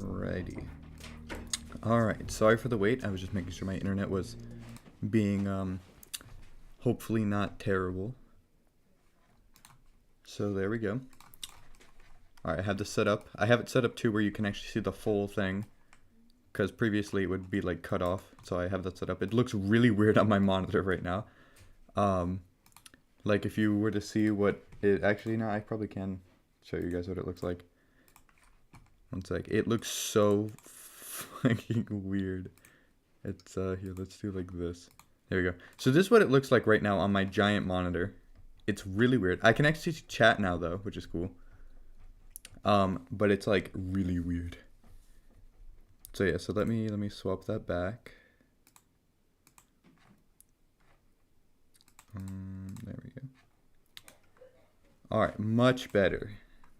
Alrighty. Alright, sorry for the wait. I was just making sure my internet was being, hopefully not terrible. So there we go. Alright, I have this set up. I have it set up too where you can actually see the full thing, because previously it would be like cut off. So I have that set up. It looks really weird on my monitor right now. Like if you were to see what it actually, no, I probably can show you guys what it looks like. One sec. It looks so fucking weird. It's here, let's do like this. There we go. So this is what it looks like right now on my giant monitor. It's really weird. I can actually chat now though, which is cool. But it's like really weird. So yeah, so let me swap that back. There we go. Alright, much better.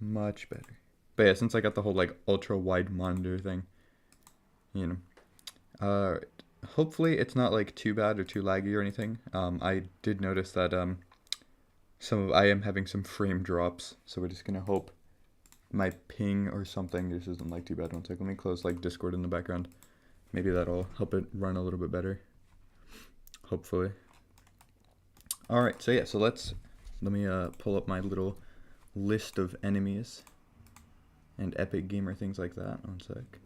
Much better. But yeah, since I got the whole like ultra wide monitor thing, you know. Alright. Hopefully it's not like too bad or too laggy or anything. I did notice that I am having some frame drops, so we're just gonna hope my ping or something this isn't like too bad. One sec, let me close like Discord in the background. Maybe that'll help it run a little bit better. Hopefully. Alright, so yeah, so let me pull up my little list of enemies and Epic Gamer things like that. One sec.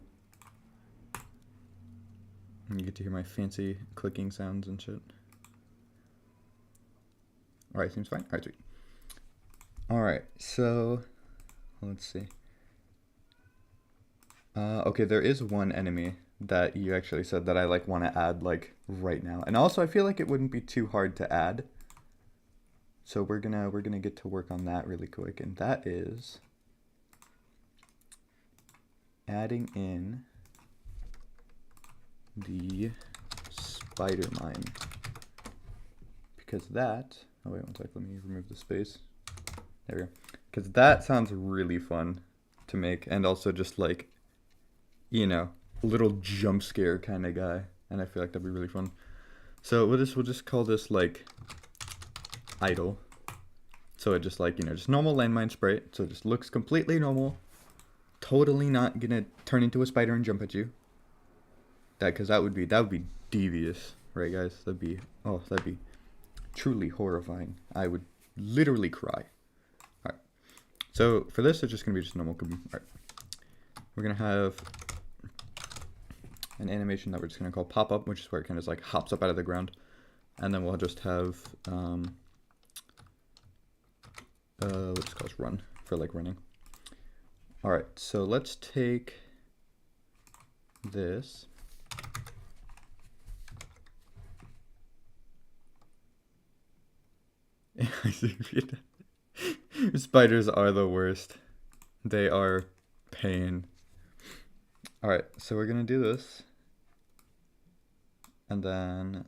And you get to hear my fancy clicking sounds and shit. Alright, seems fine. Alright, sweet. Alright, so let's see. Okay, there is one enemy that you actually said that I like want to add like right now. And also I feel like it wouldn't be too hard to add. So we're gonna get to work on that really quick, and that is adding in the spider mine. Because that, oh wait one sec, let me remove the space. There we go. Because that sounds really fun to make, and also just like, you know, a little jump scare kind of guy, and I feel like that'd be really fun. So we'll just call this like idle. So it just like, you know, just normal landmine spray. So it just looks completely normal. Totally not gonna turn into a spider and jump at you. Because that would be devious, right guys? That'd be truly horrifying. I would literally cry. Alright. So for this it's just gonna be just normal kaboom. Alright. We're gonna have an animation that we're just gonna call pop up, which is where it kind of like hops up out of the ground. And then we'll just have we'll just call this run for like running. Alright, so let's take this. Spiders are the worst. They are pain. Alright, so we're gonna do this. And then,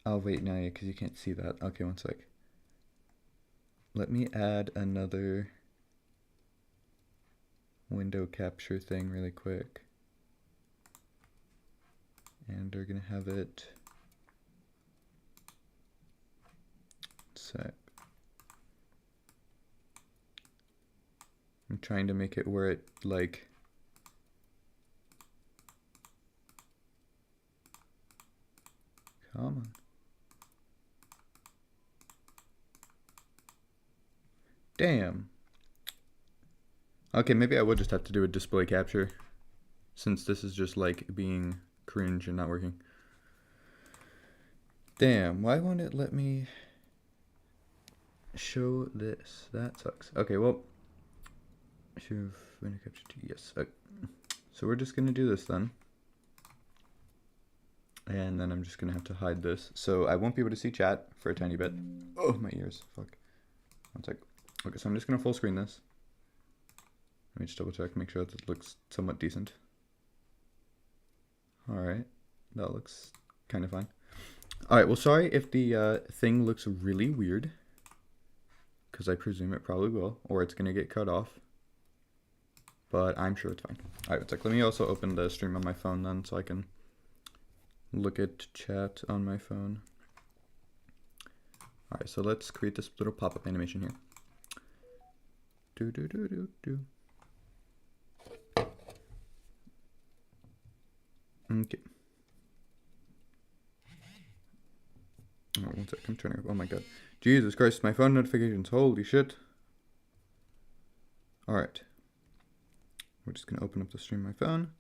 oh wait, no, yeah, because you can't see that. Okay, one sec. Let me add another window capture thing really quick. And we're gonna have it, sec. I'm trying to make it where it like Come on. Damn. Okay, maybe I would just have to do a display capture, since this is just like being cringe and not working. Damn, why won't it let me show this? That sucks. Okay, well, should window capture 2, yes. Okay. So we're just gonna do this then. And then I'm just gonna have to hide this. So I won't be able to see chat for a tiny bit. Oh, my ears, fuck. One sec. Okay, so I'm just gonna full screen this. Let me just double check, make sure that it looks somewhat decent. Alright, that looks kind of fine. Alright, well, sorry if the thing looks really weird, because I presume it probably will, or it's gonna get cut off. But I'm sure it's fine. Alright, it's like, let me also open the stream on my phone then, so I can look at chat on my phone. Alright, so let's create this little pop-up animation here. Do do do do do. Okay. Oh, one sec, I'm turning up. Oh my god. Jesus Christ, my phone notifications. Holy shit. Alright. We're just going to open up the stream on my phone.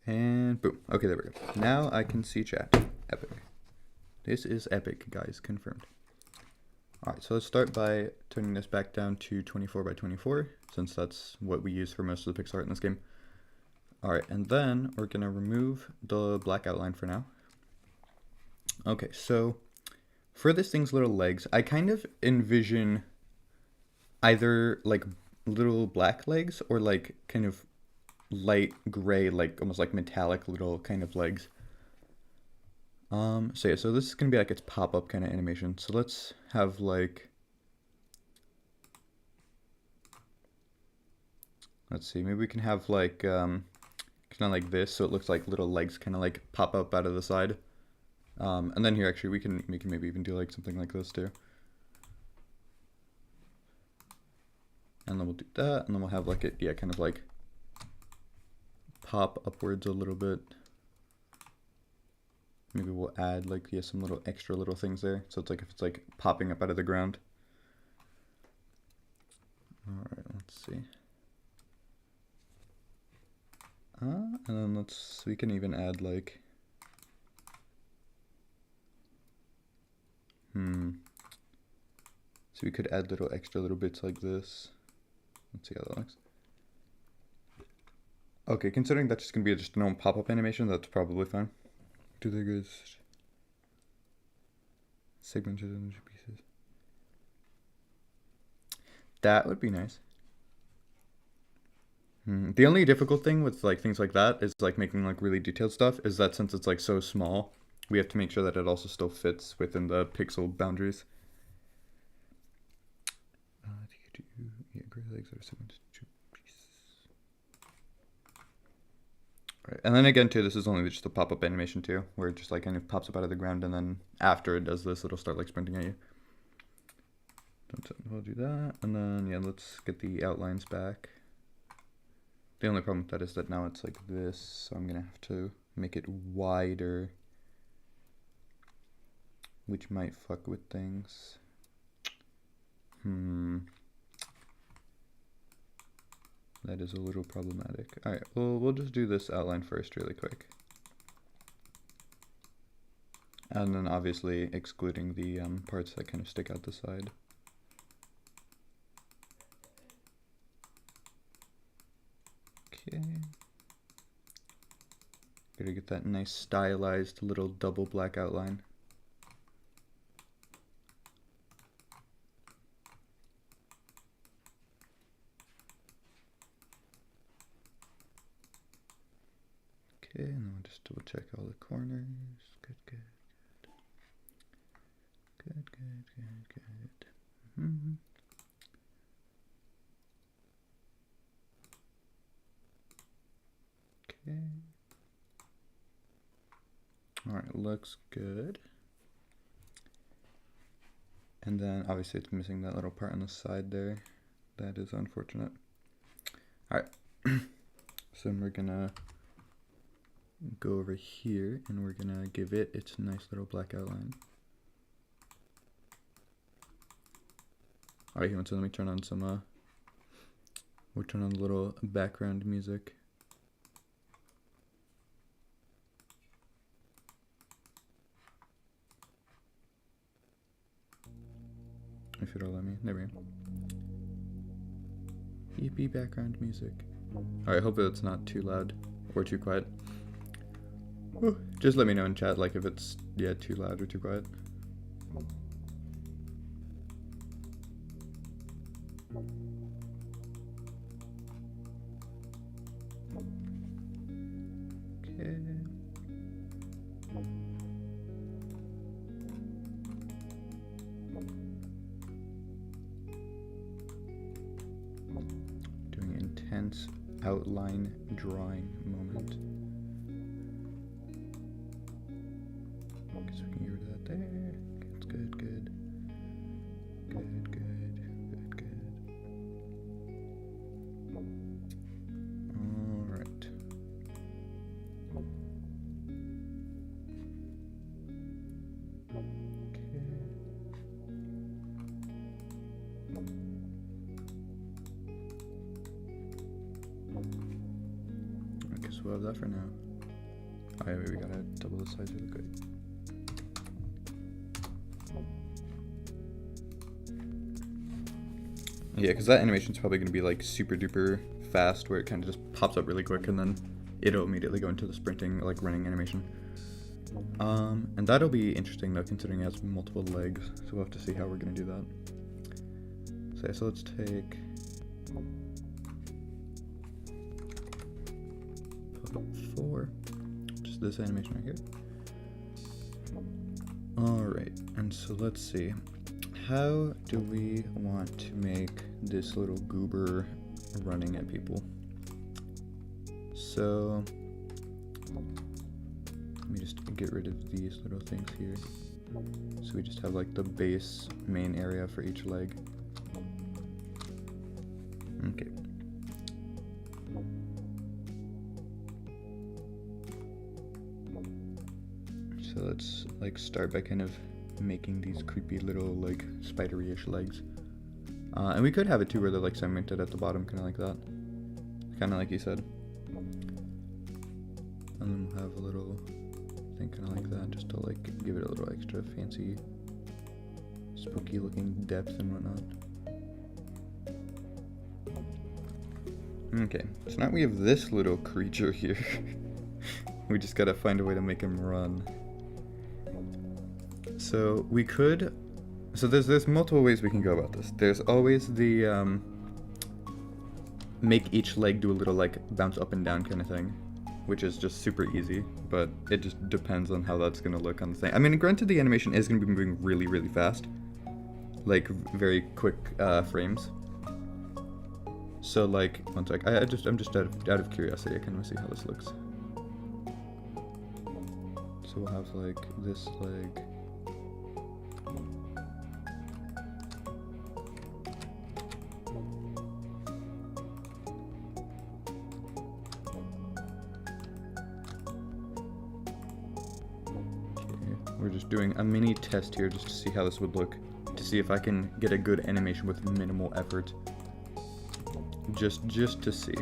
And boom. Okay, there we go. Now I can see chat. Epic. This is epic, guys. Confirmed. Alright, so let's start by turning this back down to 24 by 24, since that's what we use for most of the pixel art in this game. Alright, and then we're going to remove the black outline for now. Okay, so for this thing's little legs, I kind of envision either like little black legs or like kind of light gray, like almost like metallic little kind of legs. So yeah, so this is gonna be like its pop-up kind of animation. So let's have like, let's see, maybe we can have like kind of like this, so it looks like little legs kind of like pop up out of the side. And then here actually we can maybe even do like something like this too. And then we'll do that, and then we'll have like it, yeah, kind of like pop upwards a little bit. Maybe we'll add like, yeah, some little extra little things there. So it's like if it's like popping up out of the ground. Alright, let's see. And then we can even add like, so we could add little extra little bits like this. Let's see how that looks. Okay, considering that's just gonna be just a normal pop-up animation, that's probably fine. Do the good segmented into pieces. That would be nice. The only difficult thing with like things like that is like making like really detailed stuff is that since it's like so small, we have to make sure that it also still fits within the pixel boundaries. Yeah, gray legs are segmented into pieces. Right, and then again too, this is only just a pop-up animation too, where it just like kind of pops up out of the ground, and then after it does this, it'll start like sprinting at you. We'll do that, and then yeah, let's get the outlines back. The only problem with that is that now it's like this, so I'm gonna have to make it wider, which might fuck with things. That is a little problematic. Alright, well, we'll just do this outline first really quick. And then obviously excluding the parts that kind of stick out the side. Okay. Gotta get that nice stylized little double black outline. Okay, and then we'll just double check all the corners. Good, good, good. Good, good, good, good. Okay. Alright, looks good. And then obviously it's missing that little part on the side there. That is unfortunate. Alright. So we're gonna go over here and we're gonna give it its nice little black outline. Alright, so let me turn on some, we'll turn on a little background music. If it'll let me, there we go. Yippee background music. Alright, hope it's not too loud or too quiet. Whew. Just let me know in chat, like if it's, yeah, too loud or too quiet. Okay. Doing intense outline drawing moment. Guess we can get rid of that there. It's good, good. Good, good, good, good. Alright. Okay, so we'll have that for now. Alright, wait, we gotta double the size really quick. Yeah, because that animation's probably going to be like super duper fast, where it kind of just pops up really quick and then it'll immediately go into the sprinting, like running animation. And that'll be interesting though, considering it has multiple legs, so we'll have to see how we're going to do that. So, yeah, so let's take Puppet 4, just this animation right here. Alright, and so let's see. How do we want to make this little goober running at people? So, let me just get rid of these little things here. So we just have like the base main area for each leg. Okay. So let's like start by kind of making these creepy little like spidery-ish legs. And we could have it too where they're like segmented at the bottom, kind of like that. Kind of like you said. And then we'll have a little thing kind of like that, just to like give it a little extra fancy, spooky looking depth and whatnot. Okay, so now we have this little creature here. We just gotta find a way to make him run. So we could, so there's multiple ways we can go about this. There's always the make each leg do a little like bounce up and down kind of thing, which is just super easy, but it just depends on how that's gonna look on the thing. I mean, granted, the animation is gonna be moving really, really fast, like very quick frames. So like, one sec, I'm just out of curiosity, I kind of see how this looks. So we'll have like this leg. We're just doing a mini test here just to see how this would look, to see if I can get a good animation with minimal effort. Just to see.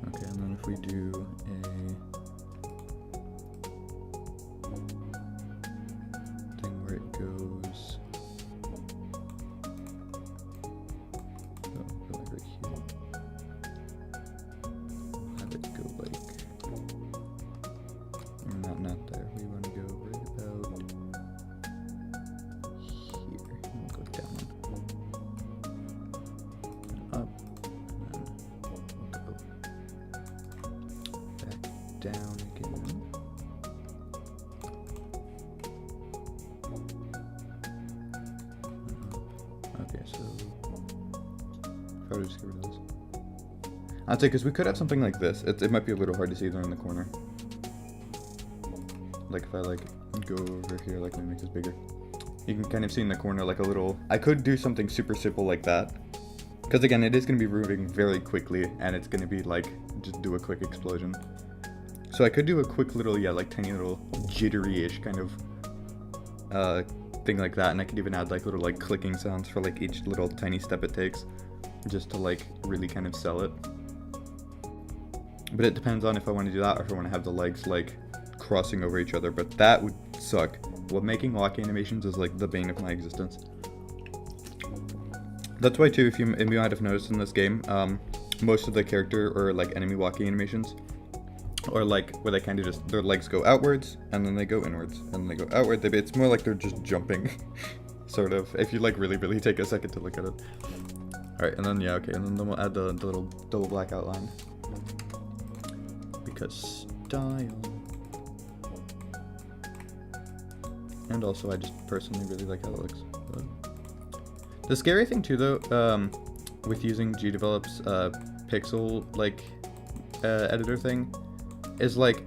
Okay, and then if we do a thing where it goes, oh, like right here. Have it go like, not there. We want to go right about here. And we'll go down, and up, and then we'll go back down again. Okay, so if I were to just get rid of this. I'd say, because we could have something like this. It might be a little hard to see there in the corner. Like if I like go over here, like let me make this bigger. You can kind of see in the corner like a little, I could do something super simple like that. Because again, it is going to be moving very quickly, and it's going to be like, just do a quick explosion. So I could do a quick little, yeah, like tiny little jittery-ish kind of thing like that, and I could even add like little like clicking sounds for like each little tiny step it takes, just to like really kind of sell it. But it depends on if I want to do that or if I want to have the legs like crossing over each other, but that would suck. Well, making walking animations is like the bane of my existence. That's why too, if you might have noticed in this game, most of the character or like enemy walking animations, or like where they kind of just, their legs go outwards and then they go inwards and then they go outward. It's more like they're just jumping, sort of, if you like really take a second to look at it. Alright, and then yeah, okay, and then we'll add the little double black outline. Because style. And also I just personally really like how it looks. The scary thing too though, with using GDevelop's pixel like editor thing, is like,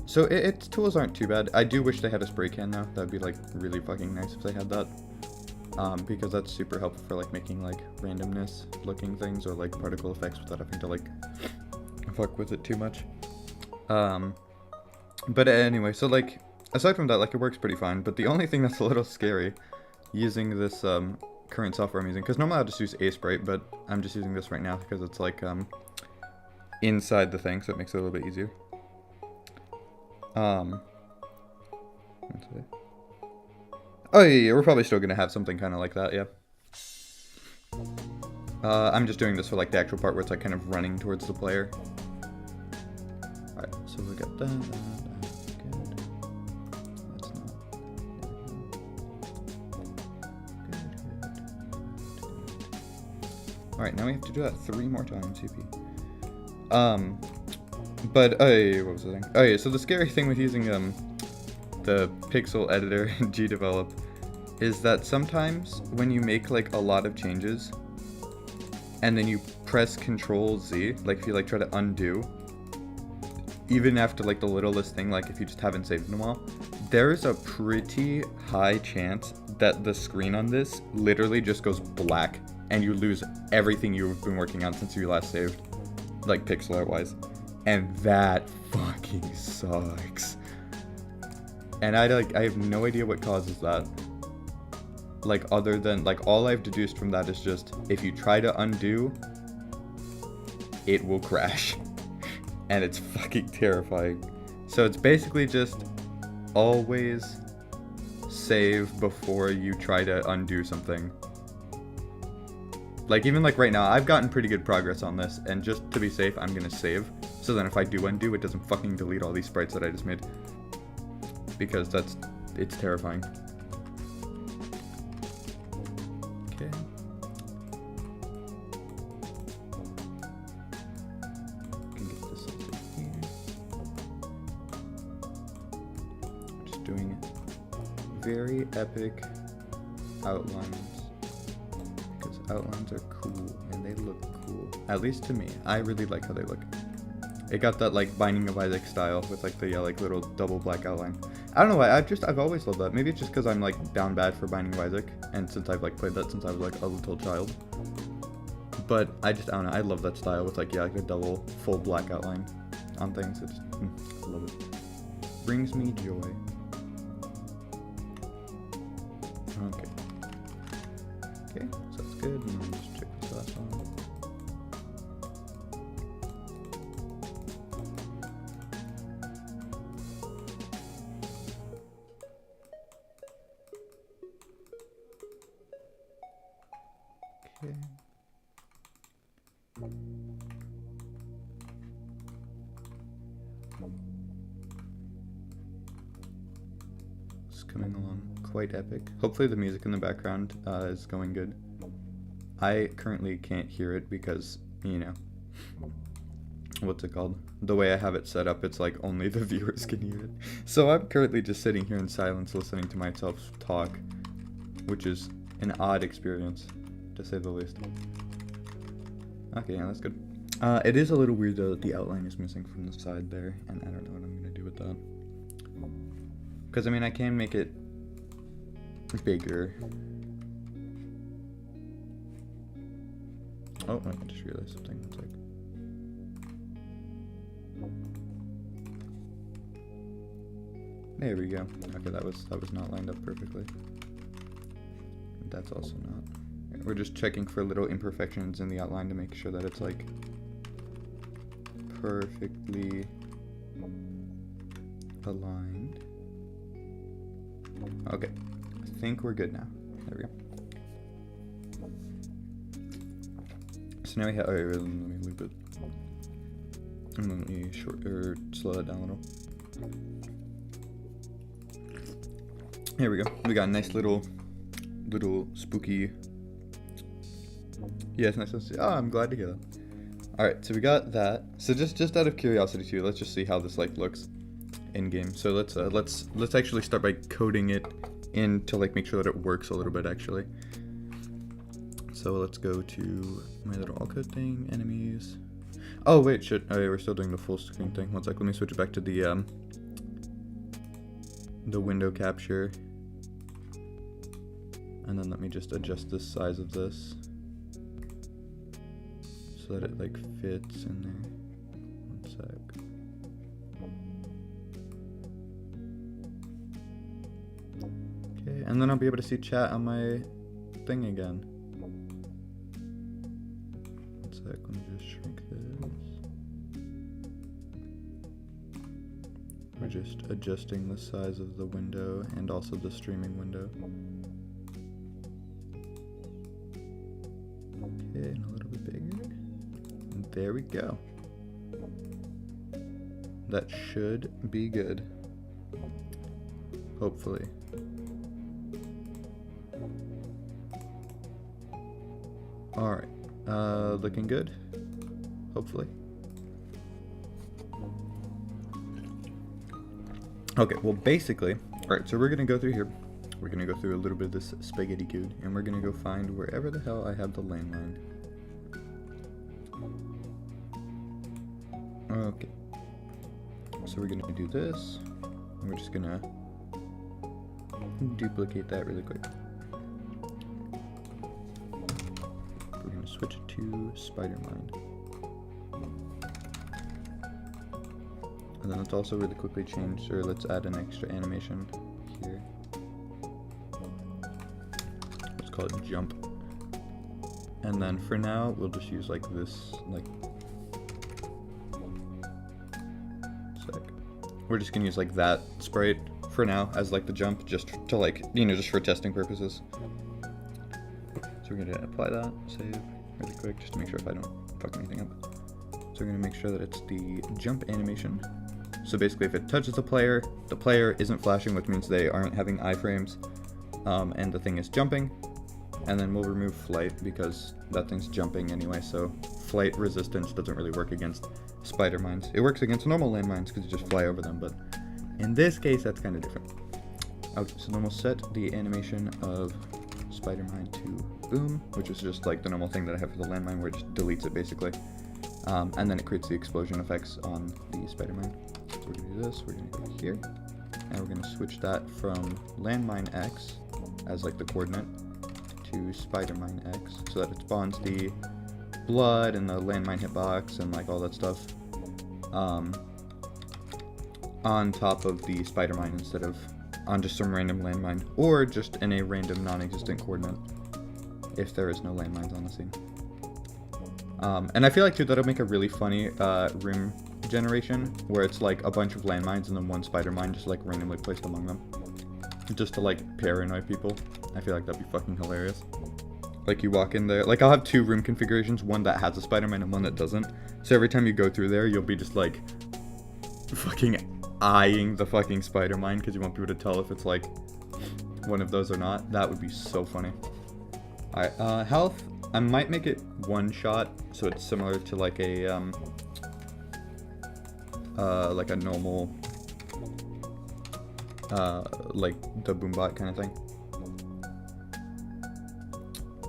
so its tools aren't too bad. I do wish they had a spray can though. That'd be like really fucking nice if they had that, because that's super helpful for like making like randomness looking things or like particle effects without having to like fuck with it too much. But anyway, so like aside from that, like it works pretty fine. But the only thing that's a little scary using this current software I'm using, because normally I'll just use Aseprite, but I'm just using this right now because it's like inside the thing, so it makes it a little bit easier. Oh yeah, we're probably still gonna have something kind of like that, yeah. I'm just doing this for like the actual part where it's like kind of running towards the player. Alright, so we got that, good. That's not, good. Alright, now we have to do that 3 more times, CP. But, what was the thing? Oh yeah, so the scary thing with using the pixel editor in GDevelop is that sometimes when you make like a lot of changes and then you press Control Z, like if you like try to undo, even after like the littlest thing, like if you just haven't saved in a while, there's a pretty high chance that the screen on this literally just goes black and you lose everything you've been working on since you last saved, like pixel art wise. And that fucking sucks. And I have no idea what causes that. Like other than, like all I've deduced from that is just, if you try to undo, it will crash. And it's fucking terrifying. So it's basically just always save before you try to undo something. Like even like right now, I've gotten pretty good progress on this, and just to be safe, I'm gonna save. So then if I do undo, it doesn't fucking delete all these sprites that I just made. Because it's terrifying. Okay. Can get this over here. Just doing very epic outlines. Because outlines are cool, and they look cool. At least to me. I really like how they look. It got that like Binding of Isaac style with like the like little double black outline. I don't know why, I've always loved that. Maybe it's just because I'm like down bad for Binding of Isaac, and since I've like played that since I was like a little child. But I don't know, I love that style with like, yeah, like a double full black outline on things. It's I love it. Brings me joy. Okay. Okay, so that's good. And then just check this last one. Okay. It's coming along quite epic. Hopefully the music in the background is going good. I currently can't hear it because, you know, what's it called? The way I have it set up, it's like only the viewers can hear it. So I'm currently just sitting here in silence listening to myself talk, which is an odd experience, to say the least. Okay, yeah, that's good. It is a little weird though that the outline is missing from the side there, and I don't know what I'm gonna do with that. Because I mean, I can make it bigger. Oh, I just realized something. It's like. There we go. Okay, that was not lined up perfectly. That's also not. We're just checking for little imperfections in the outline to make sure that it's like perfectly aligned. Okay, I think we're good now. There we go. So now we have. Alright, let me loop it. And then let me slow that down a little. Here we go. We got a nice little spooky. Yeah, it's nice to see. Oh, I'm glad to hear that. All right, so we got that. So just out of curiosity too, let's just see how this like looks in game. So let's actually start by coding it in to like make sure that it works a little bit actually. So let's go to my little all code thing, enemies. Oh wait, shit. Oh yeah, we're still doing the full screen thing. One sec, let me switch it back to the window capture. And then let me just adjust the size of this so that it like fits in there. One sec. Okay, and then I'll be able to see chat on my thing again. One sec, let me just shrink this. We're just adjusting the size of the window and also the streaming window. Okay, and a little bit bigger. And there we go. That should be good. Hopefully. Alright. Looking good. Hopefully. Okay, well basically, alright, so we're gonna go through here. We're gonna go through a little bit of this spaghetti code, and we're gonna go find wherever the hell I have the landmine. Okay. So we're gonna do this, and we're just gonna duplicate that really quick. We're gonna switch it to Spider-Mind. And then let's also really quickly change, or let's add an extra animation here. Let's call it jump. And then for now, we'll just use like this, like, sec. We're just gonna use like that sprite for now as like the jump, just to like, you know, just for testing purposes. So we're gonna apply that, save really quick, just to make sure if I don't fuck anything up. So we're gonna make sure that it's the jump animation. So basically if it touches the player isn't flashing, which means they aren't having iframes, and the thing is jumping. And then we'll remove flight because that thing's jumping anyway, so flight resistance doesn't really work against spider mines. It works against normal landmines because you just fly over them, but in this case that's kind of different. Okay, so then we'll set the animation of spider mine to boom, which is just like the normal thing that I have for the landmine where it just deletes it basically. And then it creates the explosion effects on the spider mine. So we're gonna do this, we're gonna go here, and we're gonna switch that from landmine X as like the coordinate to Spider-Mine X, so that it spawns the blood and the landmine hitbox and like all that stuff on top of the Spider-Mine instead of on just some random landmine, or just in a random non-existent coordinate if there is no landmines on the scene. And I feel like too that'll make a really funny room generation where it's like a bunch of landmines and then one Spider-Mine just like randomly placed among them, just to like paranoid people. I feel like that'd be fucking hilarious. Like you walk in there, like I'll have two room configurations, one that has a Spider-Man and one that doesn't. So every time you go through there, you'll be just like fucking eyeing the fucking Spider-Man because you want people to tell if it's like one of those or not. That would be so funny. Alright, health, I might make it one shot so it's similar to like a normal like the Boombot kind of thing.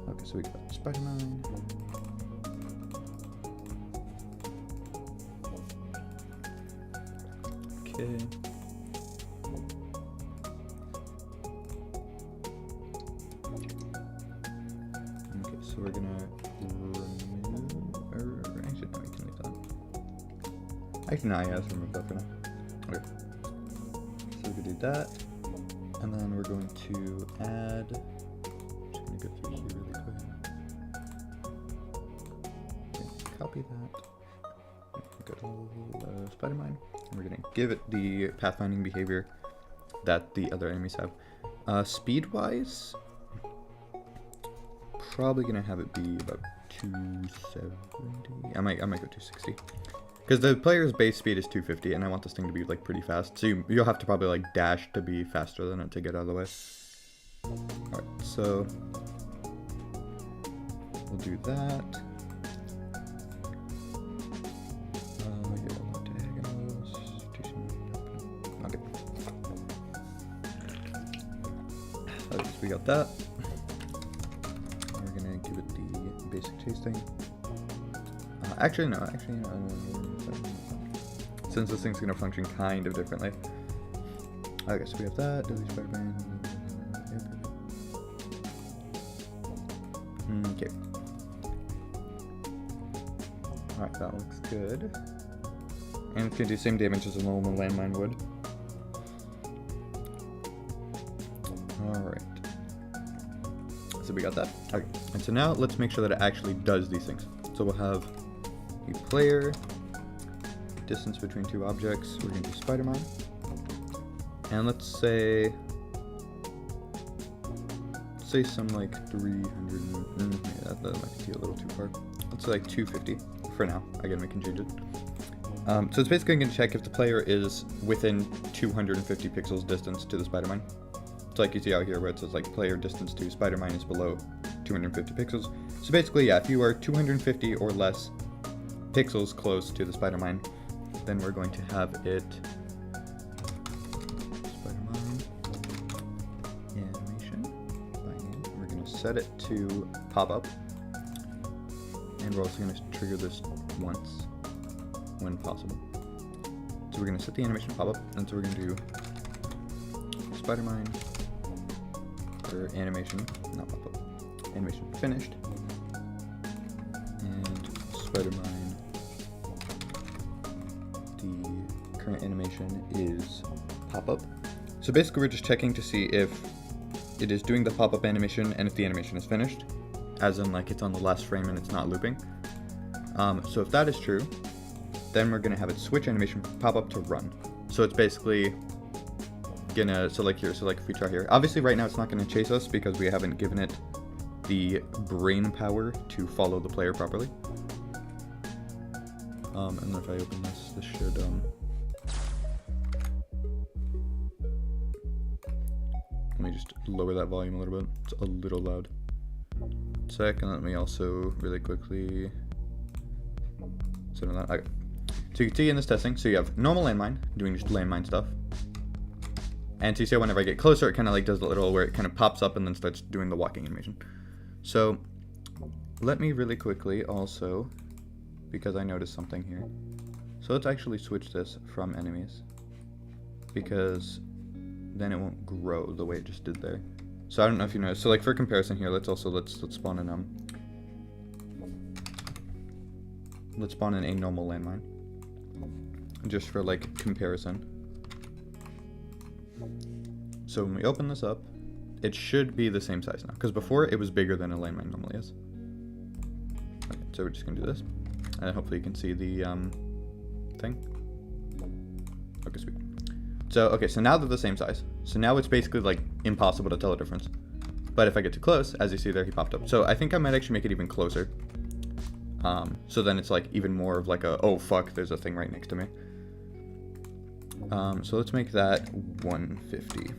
Okay, so we got Spider-Man. Okay. Okay, so we're gonna remove Actually, no, yeah, let's remove that for now. Okay. So we can do that. And then we're going to add, just gonna go through here really quick. Okay, copy that. Go to Spider-Mine. And we're gonna give it the pathfinding behavior that the other enemies have. Speed-wise, probably gonna have it be about 270. I might go 260. Because the player's base speed is 250, and I want this thing to be like pretty fast. So you'll have to probably like dash to be faster than it to get out of the way. Alright, so we'll do that. Okay, we got that. We're gonna give it the basic chase thing. Actually, no. Since this thing's gonna function kind of differently. Okay, so we have that. Delete Spider-Man. Okay. Alright, that looks good. And it's gonna do the same damage as a normal landmine would. Alright. So we got that. Okay. And so now let's make sure that it actually does these things. So we'll have a player, distance between two objects. We're going to do Spider-Mine. And let's say some like 300. Yeah, that might be a little too far. Let's say like 250 for now. Again, we can change it. So it's basically going to check if the player is within 250 pixels distance to the Spider-Mine. It's like you see out here where it says like player distance to Spider-Mine is below 250 pixels. So basically, yeah, if you are 250 or less pixels close to the Spider-Mine, then we're going to have it Spider-Mine animation. We're going to set it to pop up, and we're also going to trigger this once when possible. So we're going to set the animation to pop up, and so we're going to do Spider-Mine or animation, not pop up, animation finished, and Spider-Mine. The current animation is pop-up. So basically we're just checking to see if it is doing the pop-up animation and if the animation is finished, as in like it's on the last frame and it's not looping. So if that is true, then we're gonna have it switch animation pop-up to run. So it's basically gonna, so like here, so like if we try here, obviously right now it's not gonna chase us because we haven't given it the brain power to follow the player properly. And then if I open this should, let me just lower that volume a little bit. It's a little loud. And let me also really quickly set on that. Okay. So you can see in this testing, so you have normal landmine, doing just landmine stuff. And so you see whenever I get closer, it kind of like does the little where it kind of pops up and then starts doing the walking animation. So let me really quickly also, because I noticed something here. So let's actually switch this from enemies, because then it won't grow the way it just did there. So I don't know if you noticed. So like for comparison here, let's spawn in let's spawn in a normal landmine, just for like comparison. So when we open this up, it should be the same size now, because before it was bigger than a landmine normally is. Okay, so we're just gonna do this, and hopefully you can see the thing. Okay, sweet. So okay, so now they're the same size. So now it's basically like impossible to tell the difference. But if I get too close, as you see there, he popped up. So I think I might actually make it even closer. So then it's like even more of like a, oh fuck, there's a thing right next to me. So let's make that 150.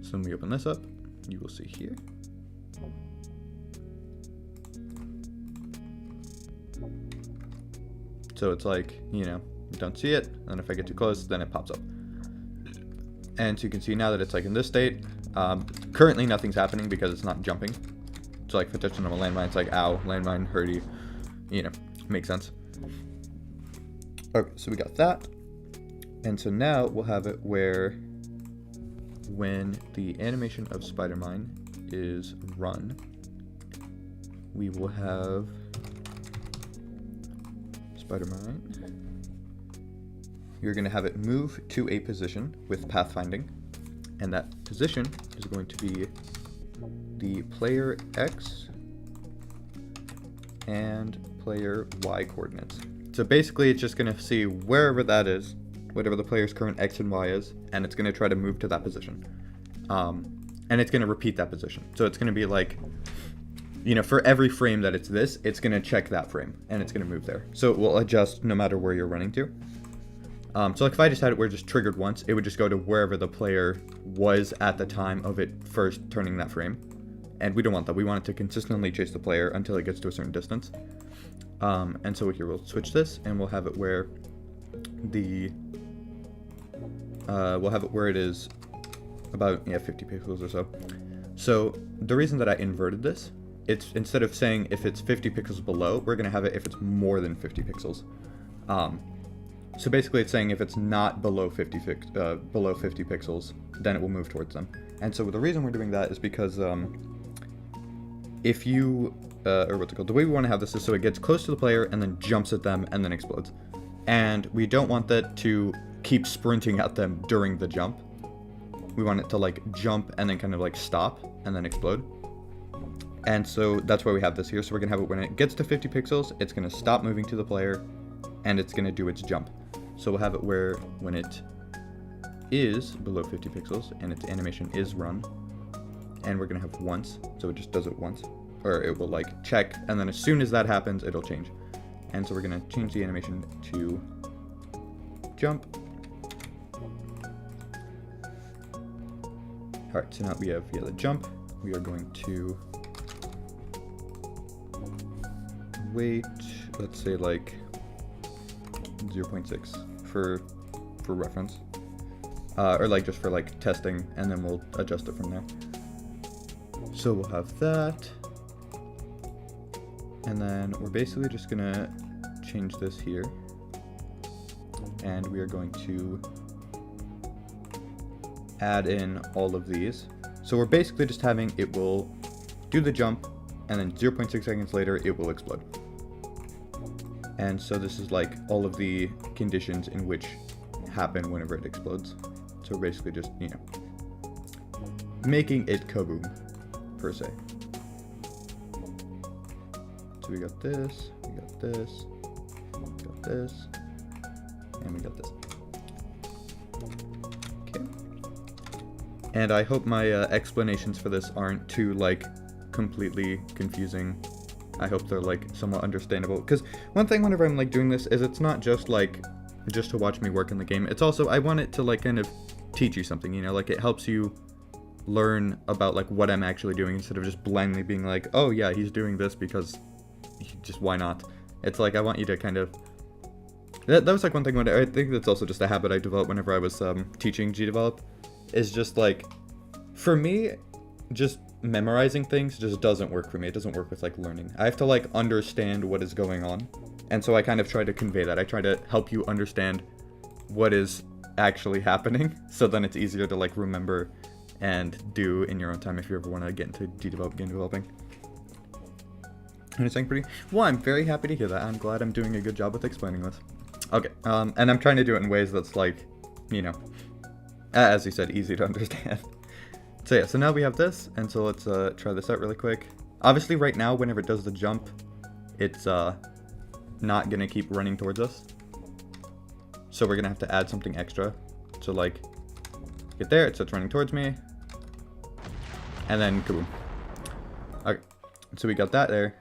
So when we open this up, you will see here. So it's like, you know, you don't see it, and if I get too close, then it pops up. And so you can see now that it's like in this state, currently nothing's happening because it's not jumping. So like for touching on a landmine, it's like, ow, landmine, hurty, you know, makes sense. Okay, so we got that. And so now we'll have it where when the animation of Spider-Mine is run, we will have Spider-Mine. You're going to have it move to a position with pathfinding, and that position is going to be the player X and player Y coordinates. So basically it's just going to see wherever that is, whatever the player's current X and Y is, and it's going to try to move to that position. And it's going to repeat that position. So it's going to be like, you know, for every frame that it's this, it's going to check that frame, and it's going to move there. So it will adjust no matter where you're running to. So like if I just had it where it just triggered once, it would just go to wherever the player was at the time of it first turning that frame. And we don't want that. We want it to consistently chase the player until it gets to a certain distance. And so here we'll switch this, and we'll have it where it is about 50 pixels or so. So the reason that I inverted this, it's instead of saying if it's 50 pixels below, we're gonna have it if it's more than 50 pixels. So basically it's saying if it's not below 50 pixels, then it will move towards them. And so the reason we're doing that is because if you, or what's it called, the way we want to have this is so it gets close to the player and then jumps at them and then explodes. And we don't want that to keep sprinting at them during the jump. We want it to like jump and then kind of like stop and then explode. And so that's why we have this here. So we're gonna have it when it gets to 50 pixels, it's gonna stop moving to the player and it's gonna do its jump. So we'll have it where when it is below 50 pixels and its animation is run, and we're gonna have once, so it just does it once, or it will like check, and then as soon as that happens, it'll change. And so we're gonna change the animation to jump. All right, so now we have the jump. We are going to wait, let's say like 0.6 for reference, or like just for like testing, and then we'll adjust it from there. So we'll have that, and then we're basically just gonna change this here, and we are going to add in all of these. So we're basically just having it will do the jump, and then 0.6 seconds later it will explode. And so this is like all of the conditions in which happen whenever it explodes. So basically just, you know, making it kaboom, per se. So we got this, we got this, we got this, and we got this. Okay. And I hope my explanations for this aren't too, like, completely confusing. I hope they're like somewhat understandable, because one thing whenever I'm like doing this is it's not just like just to watch me work in the game. It's also I want it to like kind of teach you something, you know, like it helps you learn about like what I'm actually doing instead of just blindly being like, oh yeah, he's doing this because just why not. It's like I want you to kind of that was like one thing when I think that's also just a habit I developed whenever I was teaching GDevelop, is just like for me just memorizing things just doesn't work for me. It doesn't work with like learning. I have to like understand what is going on, and so I kind of try to convey that. I try to help you understand what is actually happening, so then it's easier to like remember and do in your own time if you ever want to get into game developing. And it's saying pretty well. I'm very happy to hear that. I'm glad I'm doing a good job with explaining this. Okay, and I'm trying to do it in ways that's like, you know, as you said, easy to understand. So yeah, so now we have this, and so let's try this out really quick. Obviously right now, whenever it does the jump, it's not gonna keep running towards us. So we're gonna have to add something extra. So like, get there, it starts running towards me, and then kaboom. Okay, so we got that there,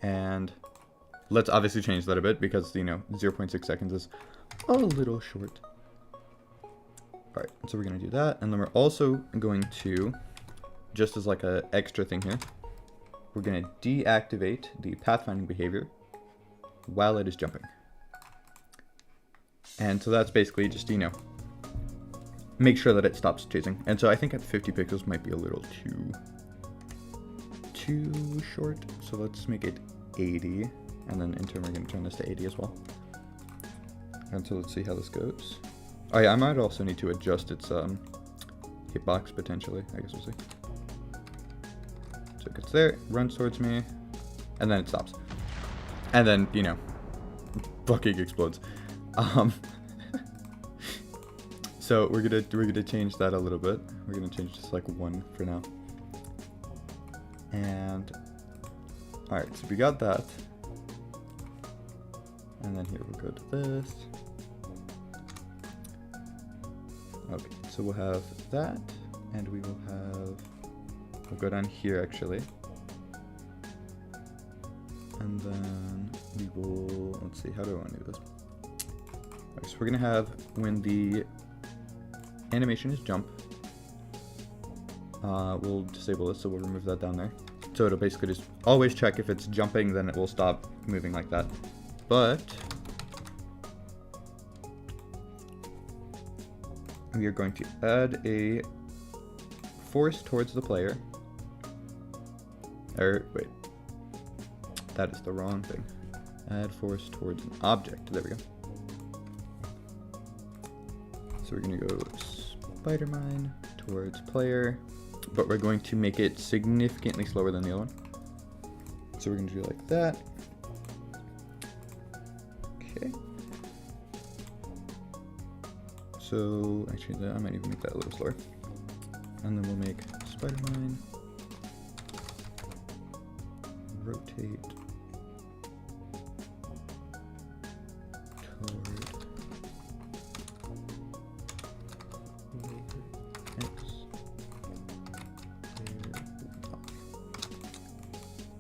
and let's obviously change that a bit because, you know, 0.6 seconds is a little short. Alright, so we're going to do that, and then we're also going to, just as like a extra thing here, we're going to deactivate the pathfinding behavior while it is jumping. And so that's basically just, you know, make sure that it stops chasing. And so I think at 50 pixels might be a little too short, so let's make it 80, and then in turn we're going to turn this to 80 as well. And so let's see how this goes. Oh yeah, I might also need to adjust its hitbox potentially. I guess we'll see. So it gets there, runs towards me, and then it stops. And then, you know, fucking explodes. So we're gonna change that a little bit. We're gonna change just like 1 for now. And all right, so we got that. And then here we'll go to this. Okay, so we'll have that, and we will have, we'll go down here actually. And then we will, let's see, how do I want to do this? Okay, so we're gonna have, when the animation is jump, we'll disable this, so we'll remove that down there. So it'll basically just always check if it's jumping, then it will stop moving like that. But we are going to add a force towards the player. Or wait, that is the wrong thing. Add force towards an object. There we go. So we're gonna go spider mine towards player, but we're going to make it significantly slower than the other one. So we're gonna do like that. Okay. So actually, I might even make that a little slower. And then we'll make spider mine rotate toward X.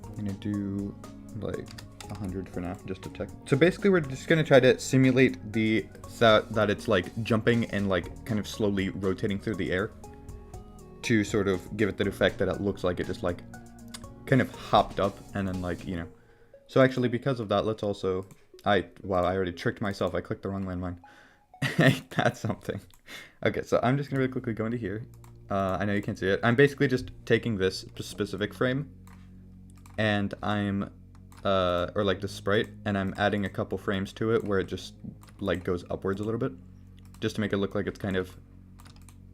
I'm gonna do like 100 for now, just to check. So basically, we're just gonna try to simulate the that it's like jumping and like kind of slowly rotating through the air to sort of give it the effect that it looks like it just like kind of hopped up and then like, you know. So actually, because of that, let's also, wow, I already tricked myself. I clicked the wrong landmine. That's something. Okay, so I'm just gonna really quickly go into here. I know you can't see it. I'm basically just taking this specific frame and I'm or like the sprite, and I'm adding a couple frames to it where it just like goes upwards a little bit, just to make it look like it's kind of,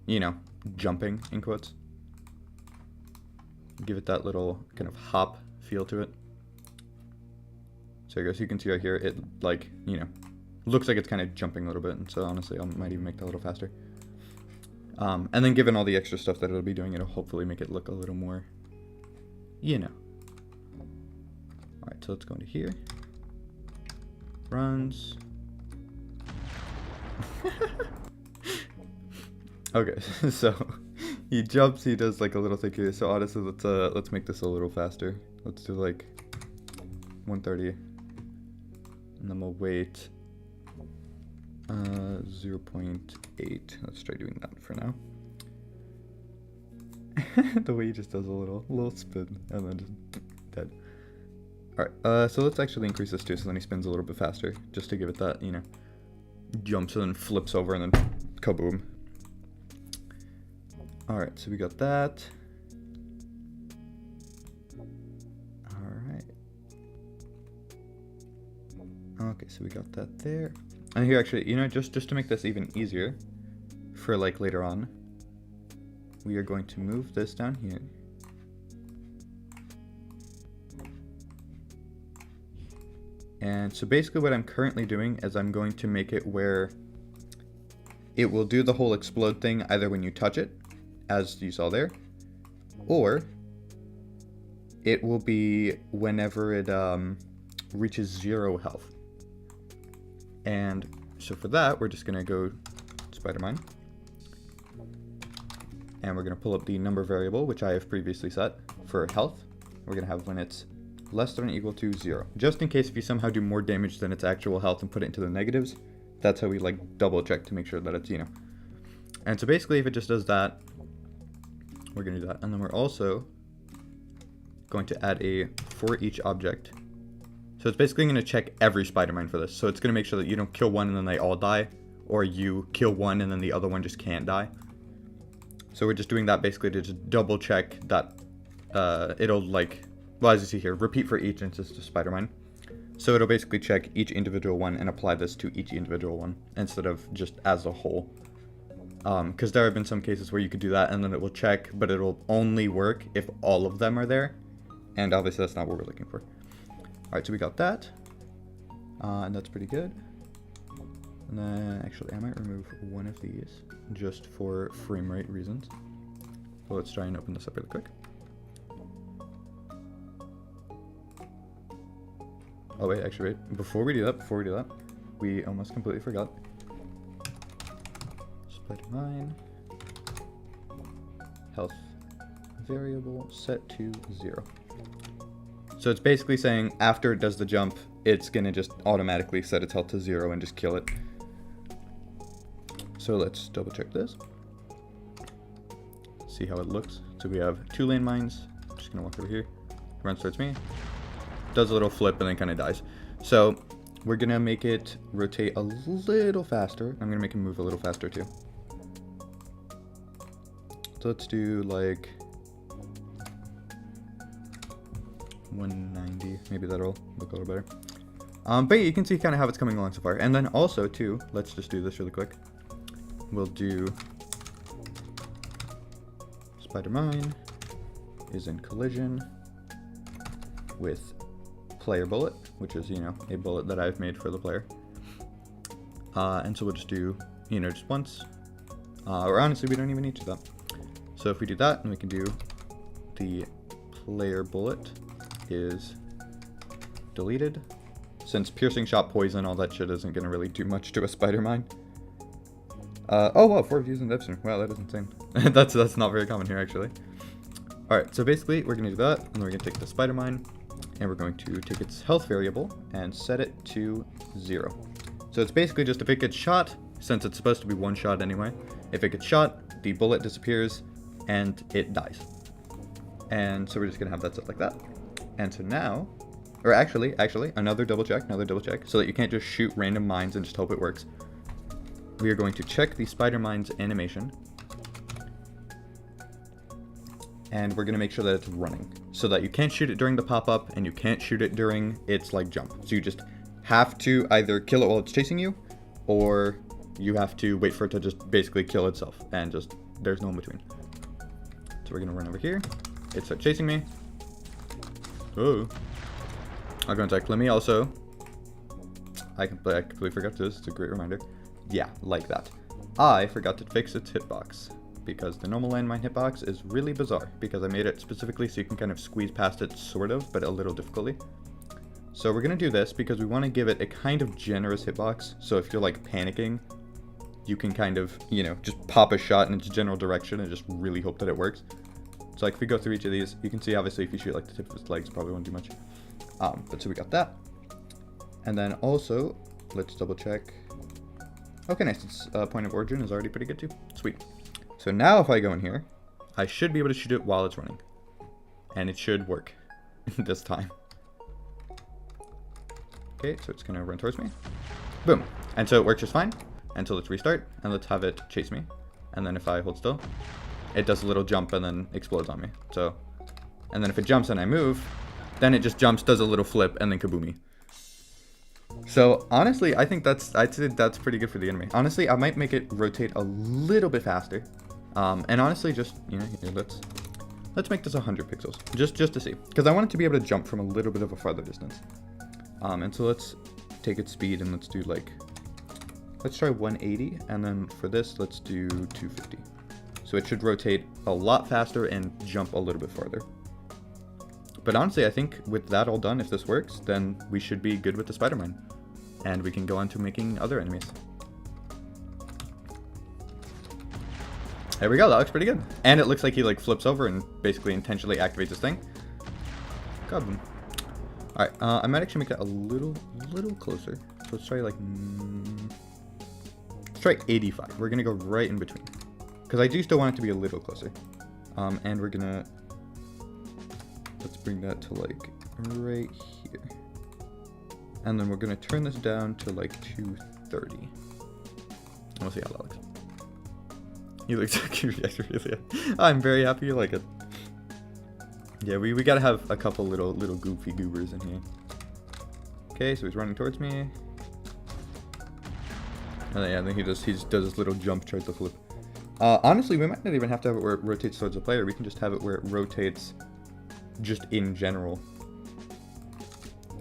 you know, jumping in quotes. Give it that little kind of hop feel to it. So I guess you can see right here, it like, you know, looks like it's kind of jumping a little bit, and so honestly I might even make that a little faster. And then given all the extra stuff that it'll be doing, it'll hopefully make it look a little more, you know. Alright, so let's go into here. Runs. Okay, so he jumps, he does like a little thing here. So honestly, let's make this a little faster. Let's do like 130. And then we'll wait 0.8. Let's try doing that for now. The way he just does a little spin and then just dead. Alright, so let's actually increase this too, so then he spins a little bit faster, just to give it that, you know, jumps and then flips over and then kaboom. Alright, so we got that. Alright. Okay, so we got that there. And here actually, you know, just to make this even easier for like later on, we are going to move this down here. And so basically what I'm currently doing is I'm going to make it where it will do the whole explode thing either when you touch it, as you saw there, or it will be whenever it reaches 0 health. And so for that, we're just gonna go spider mine, and we're gonna pull up the number variable, which I have previously set for health. We're gonna have when it's less than or equal to 0, just in case if you somehow do more damage than its actual health and put it into the negatives. That's how we like double check to make sure that it's, you know. And so basically if it just does that, we're gonna do that. And then we're also going to add a for each object. So it's basically gonna check every spider mine for this. So it's gonna make sure that you don't kill one and then they all die, or you kill one and then the other one just can't die. So we're just doing that basically to just double check that it'll like, well, as you see here, repeat for each instance of spider mine. So it'll basically check each individual one and apply this to each individual one instead of just as a whole. Because there have been some cases where you could do that and then it will check, but it'll only work if all of them are there. And obviously that's not what we're looking for. Alright, so we got that. And that's pretty good. And then, actually, I might remove one of these just for frame rate reasons. So let's try and open this up really quick. Oh wait, actually wait, before we do that, we almost completely forgot. Spider mine, health variable set to 0. So it's basically saying after it does the jump, it's gonna just automatically set its health to 0 and just kill it. So let's double check this. See how it looks. So we have 2 lane mines. I'm just gonna walk over here. Runs towards me. Does a little flip and then kind of dies. So we're gonna make it rotate a little faster. I'm gonna make it move a little faster too. So let's do like 190. Maybe that'll look a little better. But yeah, you can see kind of how it's coming along so far. And then also too, let's just do this really quick. We'll do Spider Mine is in collision with player bullet, which is, you know, a bullet that I've made for the player. And so we'll just do, you know, just once. Or honestly, we don't even need to do that. So if we do that, and we can do the player bullet is deleted. Since piercing shot, poison, all that shit isn't going to really do much to a spider mine. Oh wow, 4 views in Devster. Wow, that is insane. that's not very common here, actually. Alright, so basically, we're going to do that, and we're going to take the spider mine, and we're going to take its health variable and set it to 0. So it's basically just if it gets shot, since it's supposed to be one shot anyway, if it gets shot, the bullet disappears, and it dies. And so we're just going to have that set like that. And so now, or actually, another double check, so that you can't just shoot random mines and just hope it works. We are going to check the spider mine's animation. And we're going to make sure that it's running. So that you can't shoot it during the pop-up, and you can't shoot it during its, like, jump. So you just have to either kill it while it's chasing you, or you have to wait for it to just basically kill itself. And just, there's no in between. So we're going to run over here. It starts chasing me. Oh. I'm going to attack Flimmy also. I completely forgot this. It's a great reminder. Yeah, like that. I forgot to fix its hitbox, because the normal landmine hitbox is really bizarre, because I made it specifically so you can kind of squeeze past it, sort of, but a little difficultly. So we're going to do this because we want to give it a kind of generous hitbox, so if you're like panicking, you can kind of, you know, just pop a shot in its general direction and just really hope that it works. So like if we go through each of these, you can see obviously if you shoot like the tip of its legs, probably won't do much. But so we got that. And then also, let's double check. Okay, nice. Its point of origin is already pretty good too. Sweet. So now if I go in here, I should be able to shoot it while it's running. And it should work this time. Okay, so it's going to run towards me. Boom. And so it works just fine until let's restart. And let's have it chase me. And then if I hold still, it does a little jump and then explodes on me. So, and then if it jumps and I move, then it just jumps, does a little flip, and then kaboomy. So honestly, I think I'd say that's pretty good for the enemy. Honestly, I might make it rotate a little bit faster. And honestly, just, you know, here, let's make this 100 pixels, just to see, because I want it to be able to jump from a little bit of a farther distance. And so let's take its speed and let's do like, let's try 180, and then for this, let's do 250. So it should rotate a lot faster and jump a little bit farther. But honestly, I think with that all done, if this works, then we should be good with the spider mine. And we can go on to making other enemies. There we go, that looks pretty good. And it looks like he like flips over and basically intentionally activates this thing. Got him. Alright, I might actually make that a little closer. So let's try like, let's try 85. We're gonna go right in between. Because I do still want it to be a little closer. And we're gonna, let's bring that to like right here. And then we're gonna turn this down to like 230. And we'll see how that looks. You look so cute, actually. I'm very happy you like it. Yeah, we gotta have a couple little goofy goobers in here. Okay, so he's running towards me. And then he just does this little jump, tries to flip. Honestly, we might not even have to have it where it rotates towards the player. We can just have it where it rotates just in general.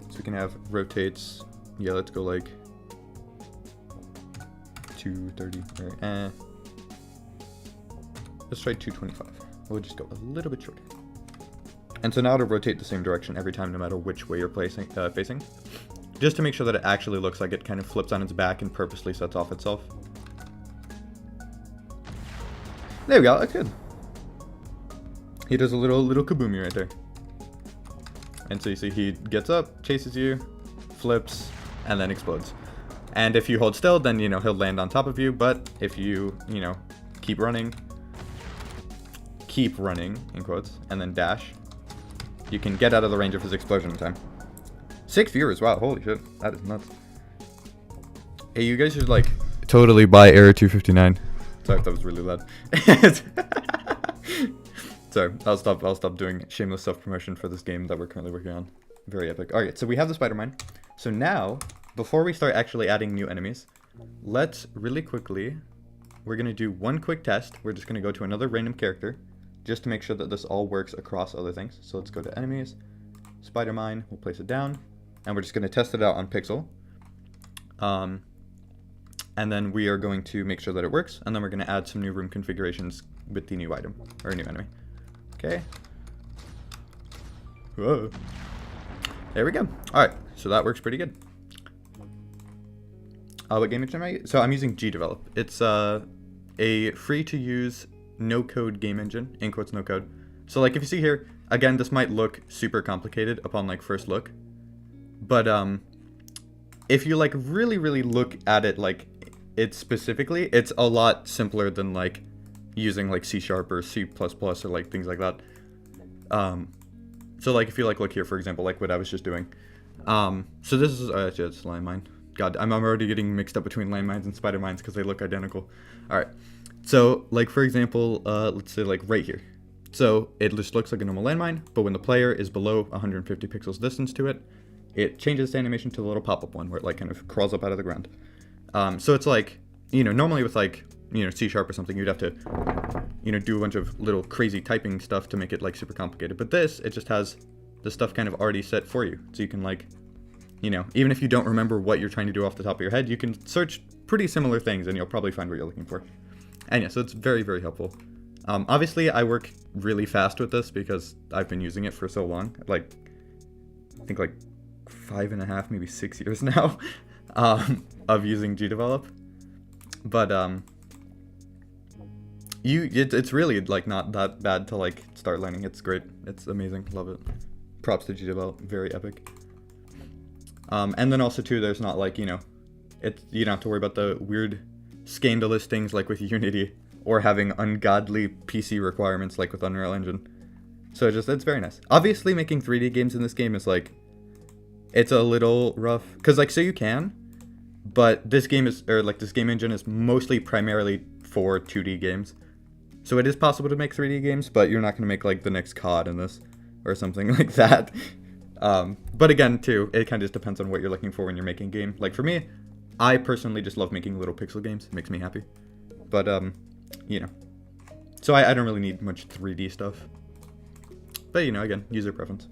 So we can have rotates Yeah, let's go like 230. Or, let's try 225. We'll just go a little bit shorter. And so now to rotate the same direction every time, no matter which way you're facing. Just to make sure that it actually looks like it kind of flips on its back and purposely sets off itself. There we go, that's good. He does a little kaboomy right there. And so you see he gets up, chases you, flips, and then explodes. And if you hold still, then, you know, he'll land on top of you. But if you, you know, keep running, in quotes, and then dash, you can get out of the range of his explosion in time. 6 viewers, wow, holy shit, that is nuts. Hey, you guys should like totally buy Error 259. Sorry if that was really loud. Sorry, I'll stop doing shameless self-promotion for this game that we're currently working on. Very epic. Alright, so we have the Spider-Mine. So now, before we start actually adding new enemies, let's really quickly, we're going to do one quick test. We're just going to go to another random character, just to make sure that this all works across other things. So let's go to enemies, Spider-Mine, we'll place it down, and we're just going to test it out on Pixel. And then we are going to make sure that it works, and then we're going to add some new room configurations with the new item, or new enemy. Okay. Whoa. There we go. Alright, so that works pretty good. What game engine am I using? So I'm using GDevelop. It's a free-to-use no-code game engine, in quotes no code. So like if you see here, again, this might look super complicated upon like first look. But if you like really look at it like it specifically, it's a lot simpler than like using like C# or C++ or like things like that. So like if you like look here, for example, like what I was just doing. So this is it's landmine. God, I'm already getting mixed up between landmines and spider mines because they look identical. All right. So like for example, let's say like right here. So it just looks like a normal landmine, but when the player is below 150 pixels distance to it, it changes the animation to the little pop-up one where it like kind of crawls up out of the ground. So it's like, you know, normally with like, you know, C# or something, you'd have to, you know, do a bunch of little crazy typing stuff to make it like super complicated. But this, it just has the stuff kind of already set for you. So you can like, you know, even if you don't remember what you're trying to do off the top of your head, you can search pretty similar things and you'll probably find what you're looking for. And yeah, so it's very helpful. Obviously, I work really fast with this because I've been using it for so long. Like, I think like 5.5, maybe 6 years now of using GDevelop. But it's really like not that bad to like start learning. It's great. It's amazing. Love it. Props to GDevelop. Very epic. And then also too, there's not like, you know, you don't have to worry about the weird scandalous things like with Unity or having ungodly PC requirements like with Unreal Engine. So it's very nice. Obviously making 3D games in this game is like, it's a little rough because like, so you can, but this game is, or like this game engine is mostly primarily for 2D games. So it is possible to make 3D games, but you're not going to make like the next COD in this or something like that. But again, too, it kind of just depends on what you're looking for when you're making a game. Like for me, I personally just love making little pixel games. It makes me happy. But, you know, so I don't really need much 3D stuff. But, you know, again, user preference.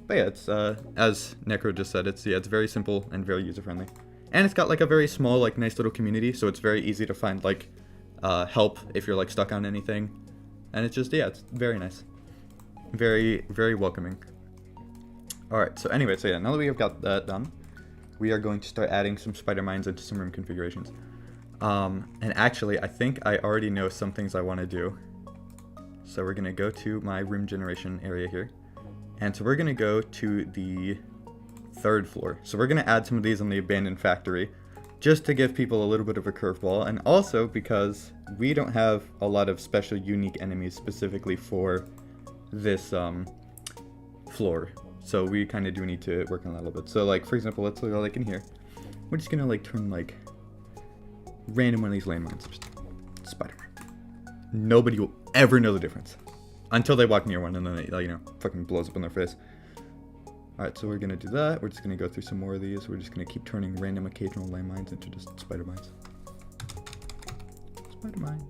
But yeah, it's, as Necro just said, it's very simple and very user-friendly. And it's got like a very small, like nice little community, so it's very easy to find like, help if you're like stuck on anything. And it's just, yeah, it's very nice. Very welcoming. Alright, so anyway, so yeah, now that we have got that done, we are going to start adding some spider mines into some room configurations. And actually, I think I already know some things I want to do. So we're going to go to my room generation area here. And so we're going to go to the 3rd floor. So we're going to add some of these on the abandoned factory, just to give people a little bit of a curveball. And also because we don't have a lot of special unique enemies specifically for this floor. So we kind of do need to work on that a little bit. So like, for example, let's go like in here. We're just going to like turn like random one of these landmines. Just Spider-Man. Nobody will ever know the difference until they walk near one and then it, you know, fucking blows up in their face. Alright, so we're going to do that. We're just going to go through some more of these. We're just going to keep turning random occasional landmines into just spider mines. Spider mine.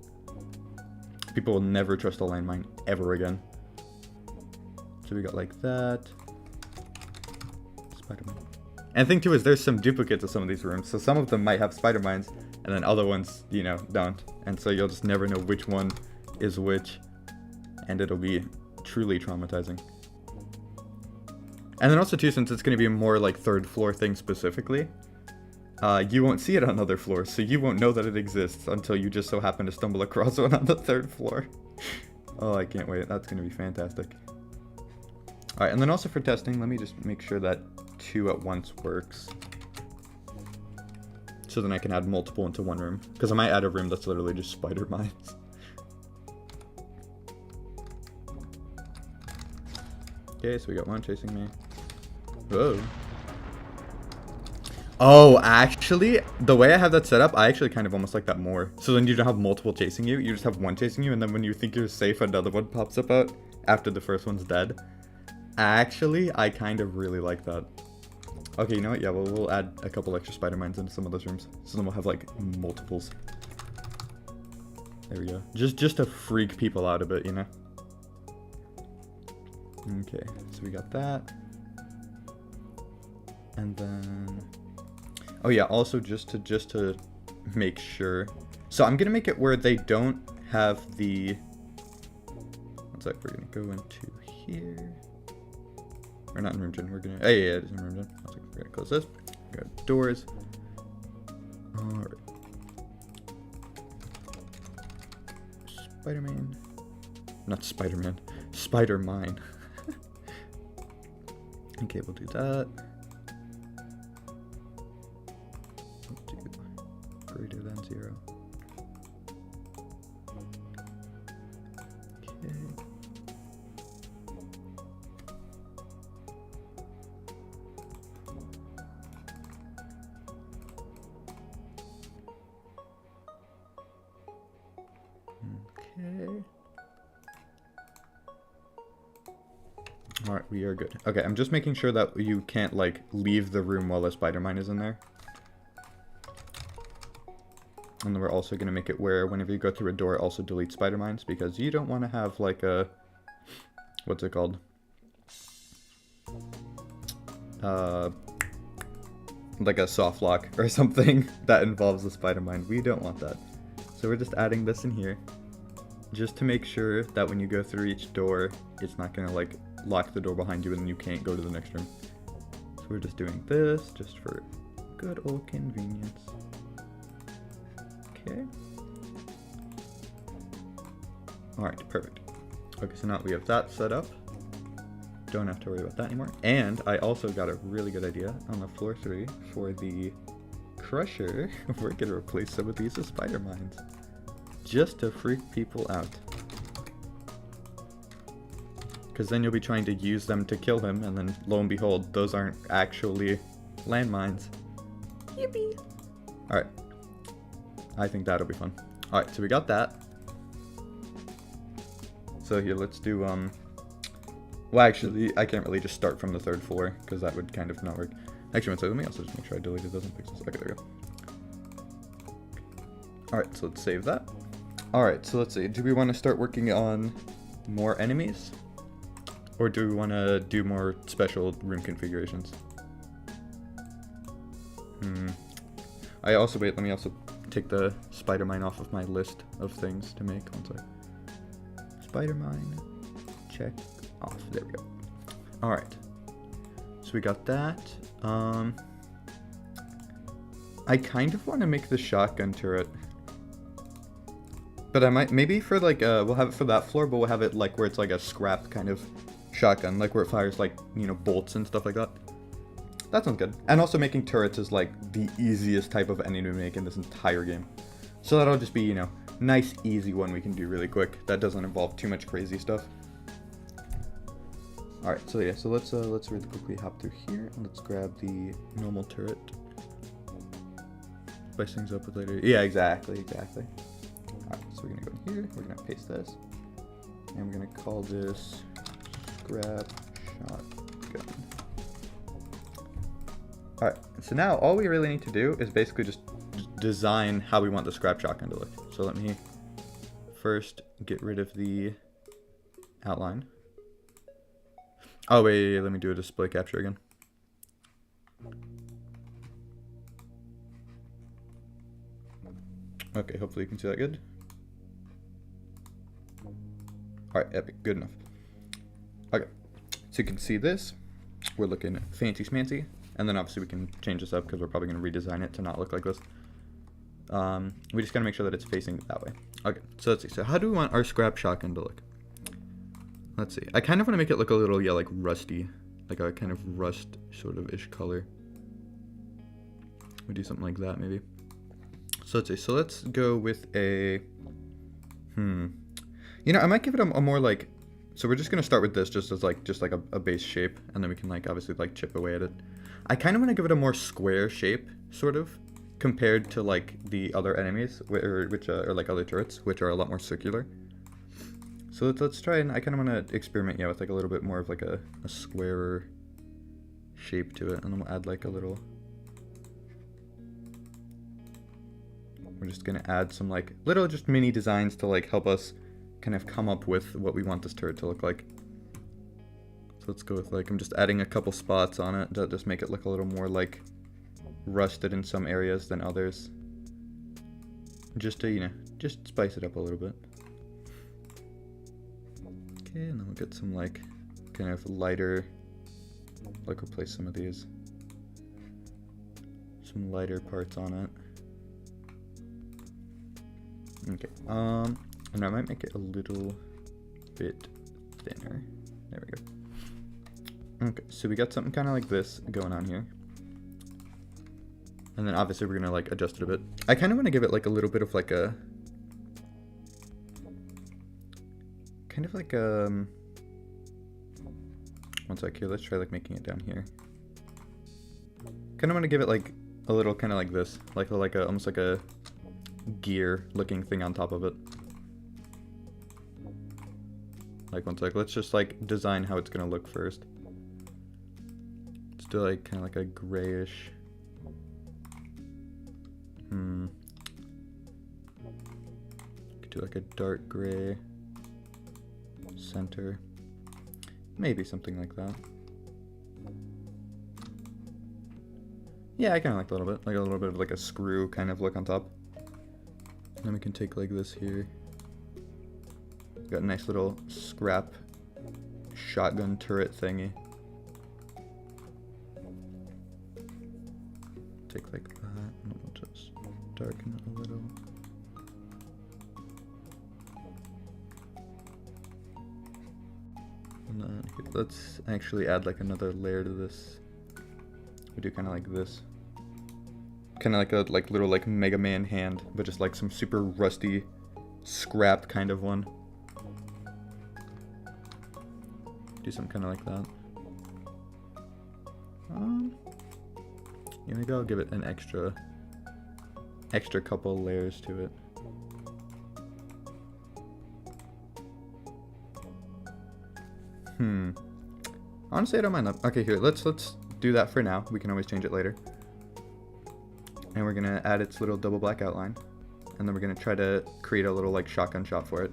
People will never trust a landmine ever again. So we got like that. Spider-Man. And the thing too is there's some duplicates of some of these rooms, so some of them might have spider mines, and then other ones, you know, don't. And so you'll just never know which one is which, and it'll be truly traumatizing. And then also too, since it's going to be a more like third floor thing specifically, you won't see it on other floors, so you won't know that it exists until you just so happen to stumble across one on the third floor. Oh, I can't wait. That's going to be fantastic. Alright, and then also for testing, let me just make sure that 2 at once works. So then I can add multiple into one room. Because I might add a room that's literally just spider mines. Okay, so we got one chasing me. Whoa. Oh, actually, the way I have that set up, I actually kind of almost like that more. So then you don't have multiple chasing you, you just have one chasing you, and then when you think you're safe, another one pops up out after the first one's dead. Actually, I kind of really like that. Okay, you know what? Yeah, well, we'll add a couple extra spider mines into some of those rooms. So then we'll have, like, multiples. There we go. Just to freak people out a bit, you know? Okay, so we got that. And then... Oh yeah, also just to make sure. So I'm gonna make it where they don't have the... One sec, we're gonna go into here. Or not in room gen, we're gonna... Oh yeah, it's in room gen. One sec, we're gonna close this. We got doors. Alright. Spider-Man. Not Spider-Man. Spider-Mine. Okay, we'll do that. We'll do greater than 0. Okay. Okay. Alright, we are good. Okay, I'm just making sure that you can't, like, leave the room while a spider mine is in there. And then we're also going to make it where whenever you go through a door, it also deletes spider mines, because you don't want to have, like, a... What's it called? Like a soft lock or something that involves a spider mine. We don't want that. So we're just adding this in here, just to make sure that when you go through each door, it's not going to, like, lock the door behind you and then you can't go to the next room. So we're just doing this just for good old convenience. Okay. Alright, perfect. Okay, so now we have that set up. Don't have to worry about that anymore. And I also got a really good idea on the floor 3 for the crusher. We're going to replace some of these with spider mines, just to freak people out. Because then you'll be trying to use them to kill him, and then lo and behold, those aren't actually landmines. Yippee! Alright. I think that'll be fun. Alright, so we got that. So here, let's do, well, actually, I can't really just start from the 3rd floor, because that would kind of not work. Actually, let me also just make sure I deleted those in pixels. Okay, there we go. Alright, so let's save that. Alright, so let's see. Do we want to start working on more enemies? Or do we want to do more special room configurations? I also, wait, let me also take the spider mine off of my list of things to make. One sec. Spider mine, check off. There we go. Alright. So we got that. I kind of want to make the shotgun turret. But I might, maybe for like, we'll have it for that floor, but we'll have it like where it's like a scrap kind of shotgun, like where it fires like, you know, bolts and stuff like that. That sounds good. And also making turrets is like the easiest type of enemy to make in this entire game. So that'll just be, you know, nice easy one we can do really quick. That doesn't involve too much crazy stuff. Alright, so yeah, so let's really quickly hop through here and let's grab the normal turret. Spice things up with later. Yeah, exactly. Alright, so we're gonna go in here, we're gonna paste this. And we're gonna call this Scrap Shotgun. Alright, so now all we really need to do is basically just design how we want the scrap shotgun to look. So let me first get rid of the outline. Oh wait, let me do a display capture again. Okay, hopefully you can see that good. Alright, epic, good enough. Okay, so you can see this. We're looking fancy smancy. And then obviously we can change this up because we're probably going to redesign it to not look like this. We just got to make sure that it's facing that way. Okay, so let's see. So how do we want our scrap shotgun to look? Let's see. I kind of want to make it look a little, yeah, like rusty. Like a kind of rust sort of ish color. We do something like that maybe. So let's see. So let's go with a... You know, I might give it a more like... So we're just going to start with this just as like a base shape. And then we can like obviously like chip away at it. I kind of want to give it a more square shape, sort of, compared to like the other enemies, which are like other turrets, which are a lot more circular. So let's try, and I kind of want to experiment, yeah, with like a little bit more of like a squarer shape to it, and then we'll add like a little. We're just gonna add some like little just mini designs to like help us kind of come up with what we want this turret to look like. So let's go with like, I'm just adding a couple spots on it to just make it look a little more like rusted in some areas than others. Just to, you know, just spice it up a little bit. Okay, and then we'll get some like kind of lighter, like replace some of these. Some lighter parts on it. Okay, and I might make it a little bit thinner. There we go. Okay, so we got something kind of like this going on here. And then obviously we're gonna like adjust it a bit. I kind of want to give it like a little bit of like a... Kind of like one sec here, let's try like making it down here. Kind of want to give it like a little kind of like this. Like a almost like a gear looking thing on top of it. Like one sec, let's just like design how it's gonna look first. Let's do like kind of like a grayish. Could do like a dark gray center. Maybe something like that. Yeah, I kind of like a little bit. Like a little bit of like a screw kind of look on top. And then we can take like this here. Got a nice little scrap shotgun turret thingy. Take like that, and we'll just darken it a little. And then here, let's actually add like another layer to this. We do kind of like this. Kind of like a little like Mega Man hand, but just like some super rusty scrap kind of one. Do something kind of like that. Yeah, maybe I'll give it an extra couple layers to it. Honestly, I don't mind that. Okay, here, let's do that for now. We can always change it later. And we're gonna add its little double black outline. And then we're gonna try to create a little like shotgun shot for it.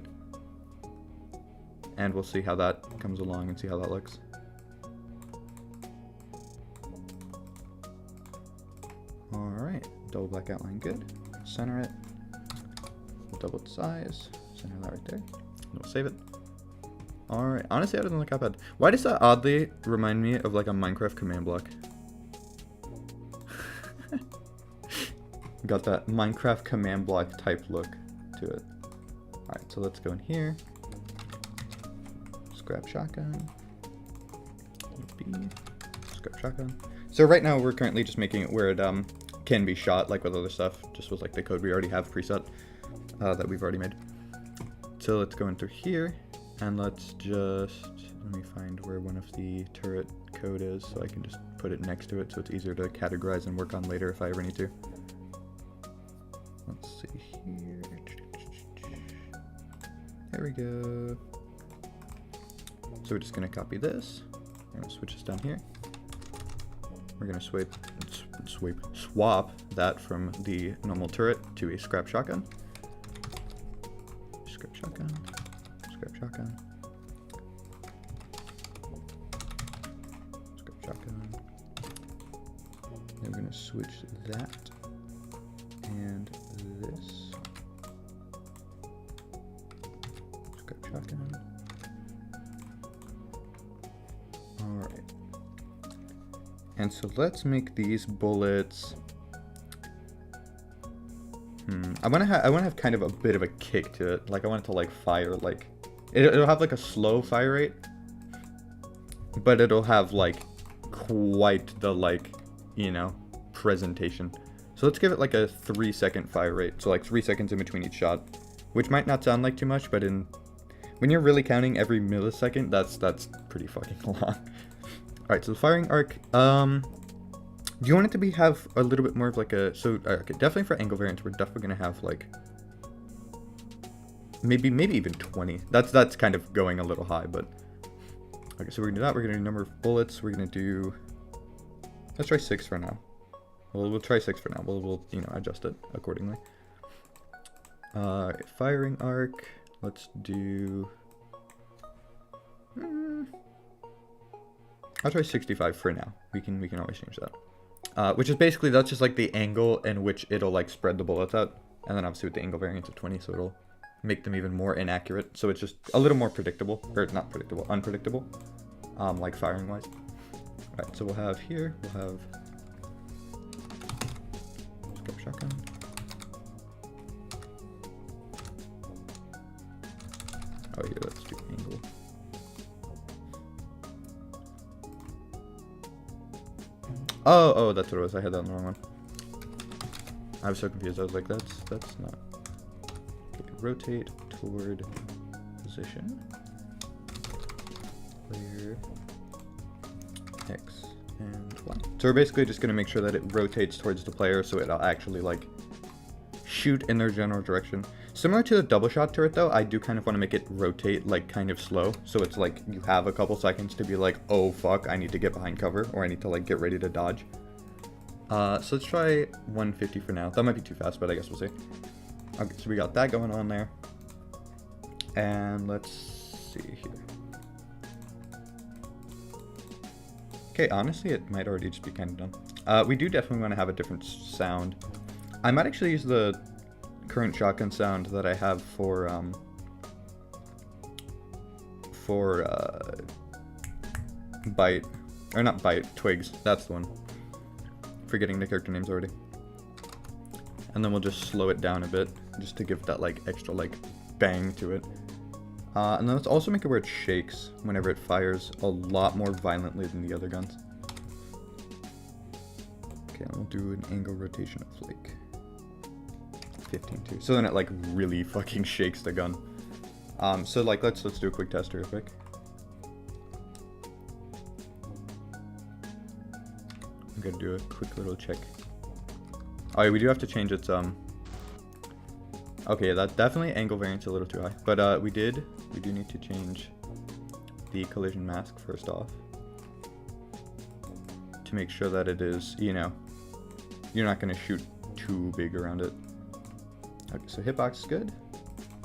And we'll see how that comes along and see how that looks. Alright, double black outline good. Center it. We'll double its size. Center that right there. And we'll save it. Alright, honestly, that doesn't look that bad. Why does that oddly remind me of like a Minecraft command block? Got that Minecraft command block type look to it. Alright, so let's go in here. Scrap shotgun. Scrap shotgun. So right now we're currently just making it where it can be shot like with other stuff, just with like the code we already have preset that we've already made. So let's go in through here and let's just, let me find where one of the turret code is so I can just put it next to it so it's easier to categorize and work on later if I ever need to. Let's see here. There we go. So we're just gonna copy this. We're gonna switch this down here. We're gonna swap that from the normal turret to a scrap shotgun. Scrap shotgun. Scrap shotgun. Scrap shotgun. Then we're gonna switch that and this Alright. And so let's make these bullets. I want to have kind of a bit of a kick to it. Like I want it to like fire like it'll have like a slow fire rate, but it'll have like quite the like, you know, presentation. So let's give it like a 3-second fire rate. So like 3 seconds in between each shot, which might not sound like too much, but when you're really counting every millisecond, that's pretty fucking long. All right, so the firing arc. Do you want it to have a little bit more of like a okay, definitely for angle variance, we're definitely gonna have like maybe even 20. That's kind of going a little high, but okay. So we're gonna do that. We're gonna do number of bullets. We're gonna do. Let's try 6 for now. We'll try 6 for now. We'll you know adjust it accordingly. Firing arc. Let's do. I'll try 65 for now. We can always change that. Which is basically, that's just like the angle in which it'll like spread the bullets out. And then obviously with the angle variance of 20, so it'll make them even more inaccurate. So it's just a little more predictable, or not predictable, unpredictable, like firing wise. All right, so we'll have here, we'll have scope shotgun. Oh, here, let's do angle. Oh, that's what it was. I had that on the wrong one. I was so confused. I was like, that's not. Okay, rotate toward position. Player X and Y. So we're basically just gonna make sure that it rotates towards the player, so it'll actually like shoot in their general direction. Similar to the double shot turret though, I do kind of want to make it rotate like kind of slow. So it's like you have a couple seconds to be like, oh fuck, I need to get behind cover, or I need to like get ready to dodge. So let's try 150 for now. That might be too fast, but I guess we'll see. Okay, so we got that going on there. And let's see here. Okay, honestly, it might already just be kind of done. We do definitely want to have a different sound. I might actually use the current shotgun sound that I have for Bite, or not Bite, Twigs. That's the one. Forgetting the character names already. And then we'll just slow it down a bit, just to give that like extra like bang to it. And then let's also make it where it shakes whenever it fires a lot more violently than the other guns. Okay, and we'll do an angle rotation of like 15 too. So then it like really fucking shakes the gun. So like let's do a quick test real quick. I'm gonna do a quick little check. Oh yeah, we do have to change its okay, that definitely angle variance a little too high. But we do need to change the collision mask first off, to make sure that it is, you know, you're not gonna shoot too big around it. Okay, so hitbox is good,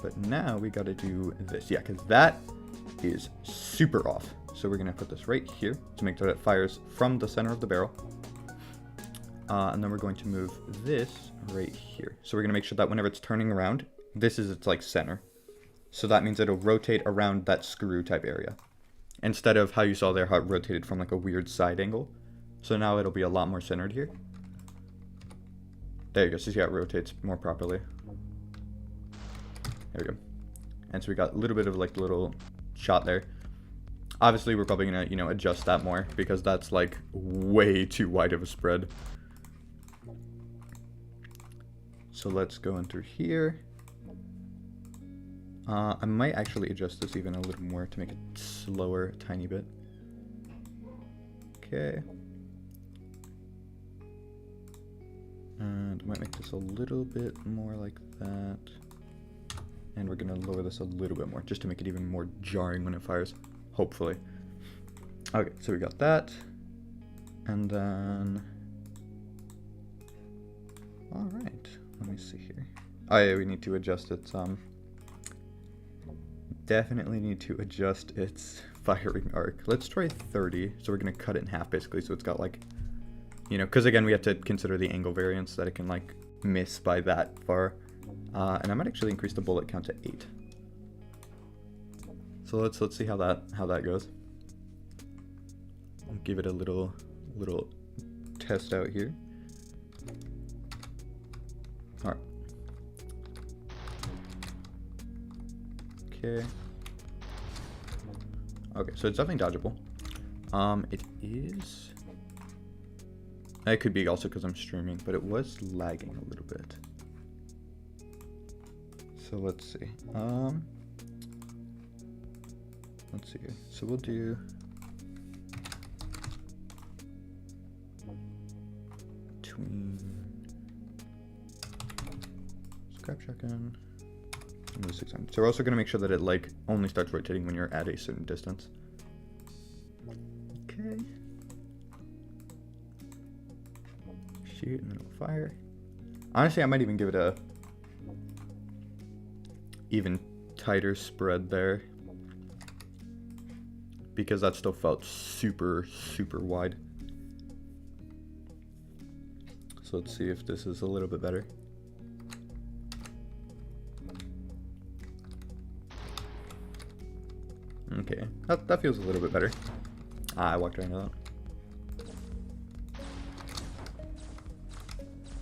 but now we gotta do this. Yeah, because that is super off. So we're gonna put this right here to make sure that it fires from the center of the barrel. And then we're going to move this right here. So we're gonna make sure that whenever it's turning around, this is its like center. So that means it'll rotate around that screw type area, instead of how you saw there, how it rotated from like a weird side angle. So now it'll be a lot more centered here. There you go, so see how it rotates more properly. There we go. And so we got a little bit of like the little shot there. Obviously we're probably gonna, you know, adjust that more, because that's like way too wide of a spread. So let's go in through here. I might actually adjust this even a little more to make it slower a tiny bit. Okay. And I might make this a little bit more like that. And we're gonna lower this a little bit more, just to make it even more jarring when it fires, hopefully. Okay, so we got that. And then... Alright, let me see here. Oh yeah, we need to adjust its, definitely need to adjust its firing arc. Let's try 30, so we're gonna cut it in half basically, so it's got like, you know, because again we have to consider the angle variance, that it can like miss by that far. And I might actually increase the bullet count to 8. So let's see how that goes. give it a little test out here. All right. Okay. Okay, so it's definitely dodgeable. It is. It could be also because I'm streaming, but it was lagging a little bit. So let's see. Let's see here. So we'll do. Between scrap shotgun. And 600. So we're also going to make sure that it like only starts rotating when you're at a certain distance. Okay. Shoot and then we'll fire. Honestly, I might even give it a even tighter spread there, because that still felt super wide. So let's see if this is a little bit better. Okay, that feels a little bit better. I walked right into that.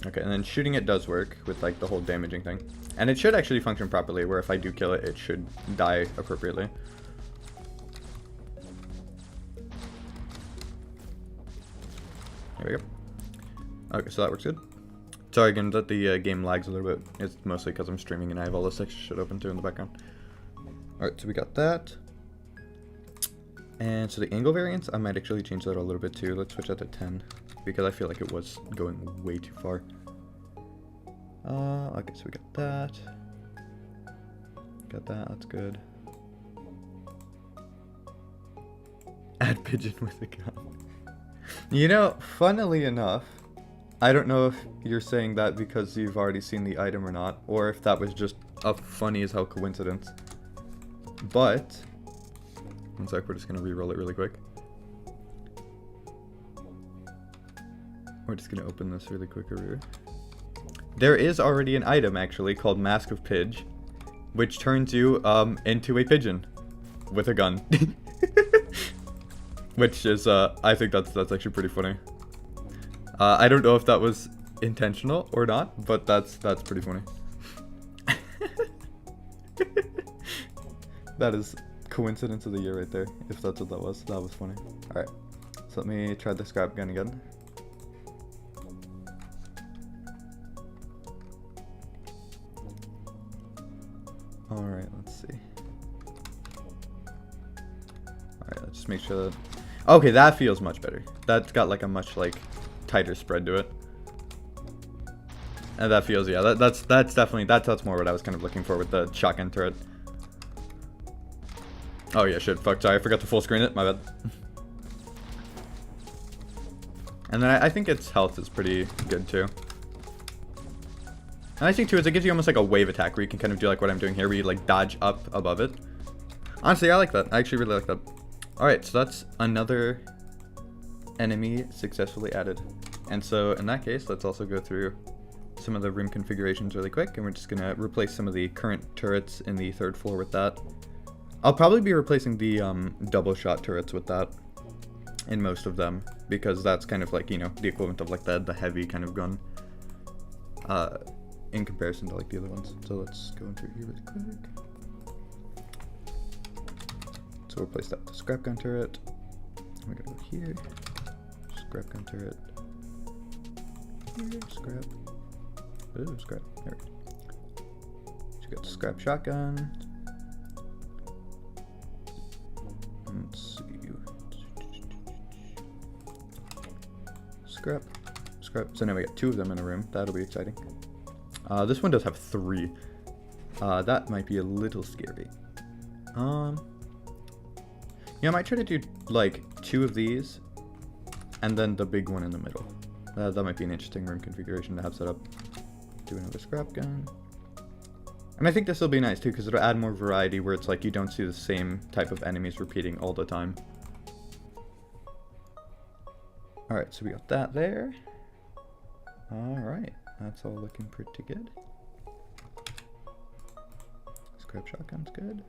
Okay, and then shooting it does work with like the whole damaging thing. And it should actually function properly, where if I do kill it, it should die appropriately. There we go. Okay, so that works good. Sorry again that the game lags a little bit. It's mostly because I'm streaming and I have all this extra shit open too in the background. Alright, so we got that. And so the angle variance, I might actually change that a little bit too. Let's switch that to 10, because I feel like it was going way too far. Okay, so we got that. Got that, that's good. Add pigeon with a gun. You know, funnily enough, I don't know if you're saying that because you've already seen the item or not, or if that was just a funny as hell coincidence. But, one sec, we're just gonna re-roll it really quick. We're just gonna open this really quick over here. There is already an item actually called Mask of Pidge, which turns you into a pigeon with a gun. Which is I think that's actually pretty funny. I don't know if that was intentional or not, but that's pretty funny. That is coincidence of the year right there, if that's what that was. That was funny. Alright, so let me try the scrap gun again. Alright, let's see. Alright, let's just make sure that... Okay, that feels much better. That's got like a much like tighter spread to it. And that feels, yeah, that's definitely, that's more what I was kind of looking for with the shotgun turret. Oh yeah, shit, fuck, sorry, I forgot to full screen it, my bad. And then I think its health is pretty good too. And I think too is it gives you almost like a wave attack where you can kind of do like what I'm doing here, where you like dodge up above it. Honestly, I like that. I actually really like that. Alright, so that's another enemy successfully added. And so in that case, let's also go through some of the room configurations really quick, and we're just gonna replace some of the current turrets in the 3rd floor with that. I'll probably be replacing the double shot turrets with that in most of them, because that's kind of like, you know, the equivalent of like the heavy kind of gun in comparison to like the other ones. So let's go into here really quick. So we'll replace that with the scrap gun turret. We're gonna go here, scrap gun turret, here, scrap, ooh, scrap, there we go. So you got the scrap shotgun. Let's see. Scrap. So now we got 2 of them in a room. That'll be exciting. This one does have 3. That might be a little scary. Yeah, I might try to do like 2 of these and then the big one in the middle. That might be an interesting room configuration to have set up. Do another scrap gun. And I think this will be nice too, because it'll add more variety where it's like you don't see the same type of enemies repeating all the time. Alright, so we got that there. Alright, that's all looking pretty good. Scrap shotgun's good.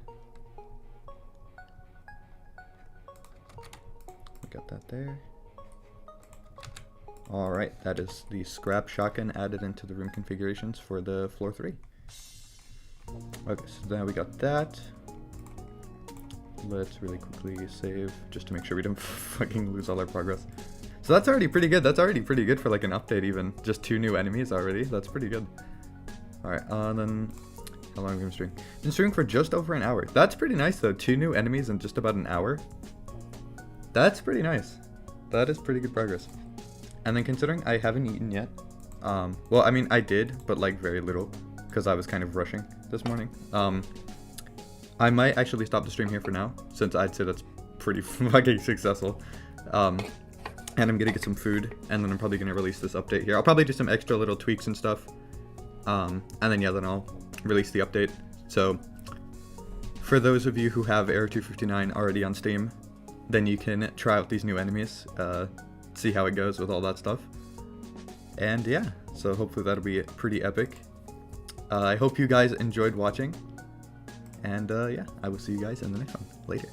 got that there. Alright, that is the scrap shotgun added into the room configurations for the floor 3. Okay, so now we got that. Let's really quickly save just to make sure we don't fucking lose all our progress. So that's already pretty good. That's already pretty good for like an update even. Just 2 new enemies already. That's pretty good. Alright, then how long have we been streaming? Been streaming for just over an hour. That's pretty nice though. 2 new enemies in just about an hour. That's pretty nice. That is pretty good progress. And then considering I haven't eaten yet. Well, I mean I did, but like very little. Because I was kind of rushing this morning. I might actually stop the stream here for now, since I'd say that's pretty fucking successful. And I'm gonna get some food, and then I'm probably gonna release this update here. I'll probably do some extra little tweaks and stuff. And then yeah, then I'll release the update. So, for those of you who have Error 259 already on Steam, then you can try out these new enemies, see how it goes with all that stuff. And yeah, so hopefully that'll be pretty epic. I hope you guys enjoyed watching. And yeah, I will see you guys in the next one. Later.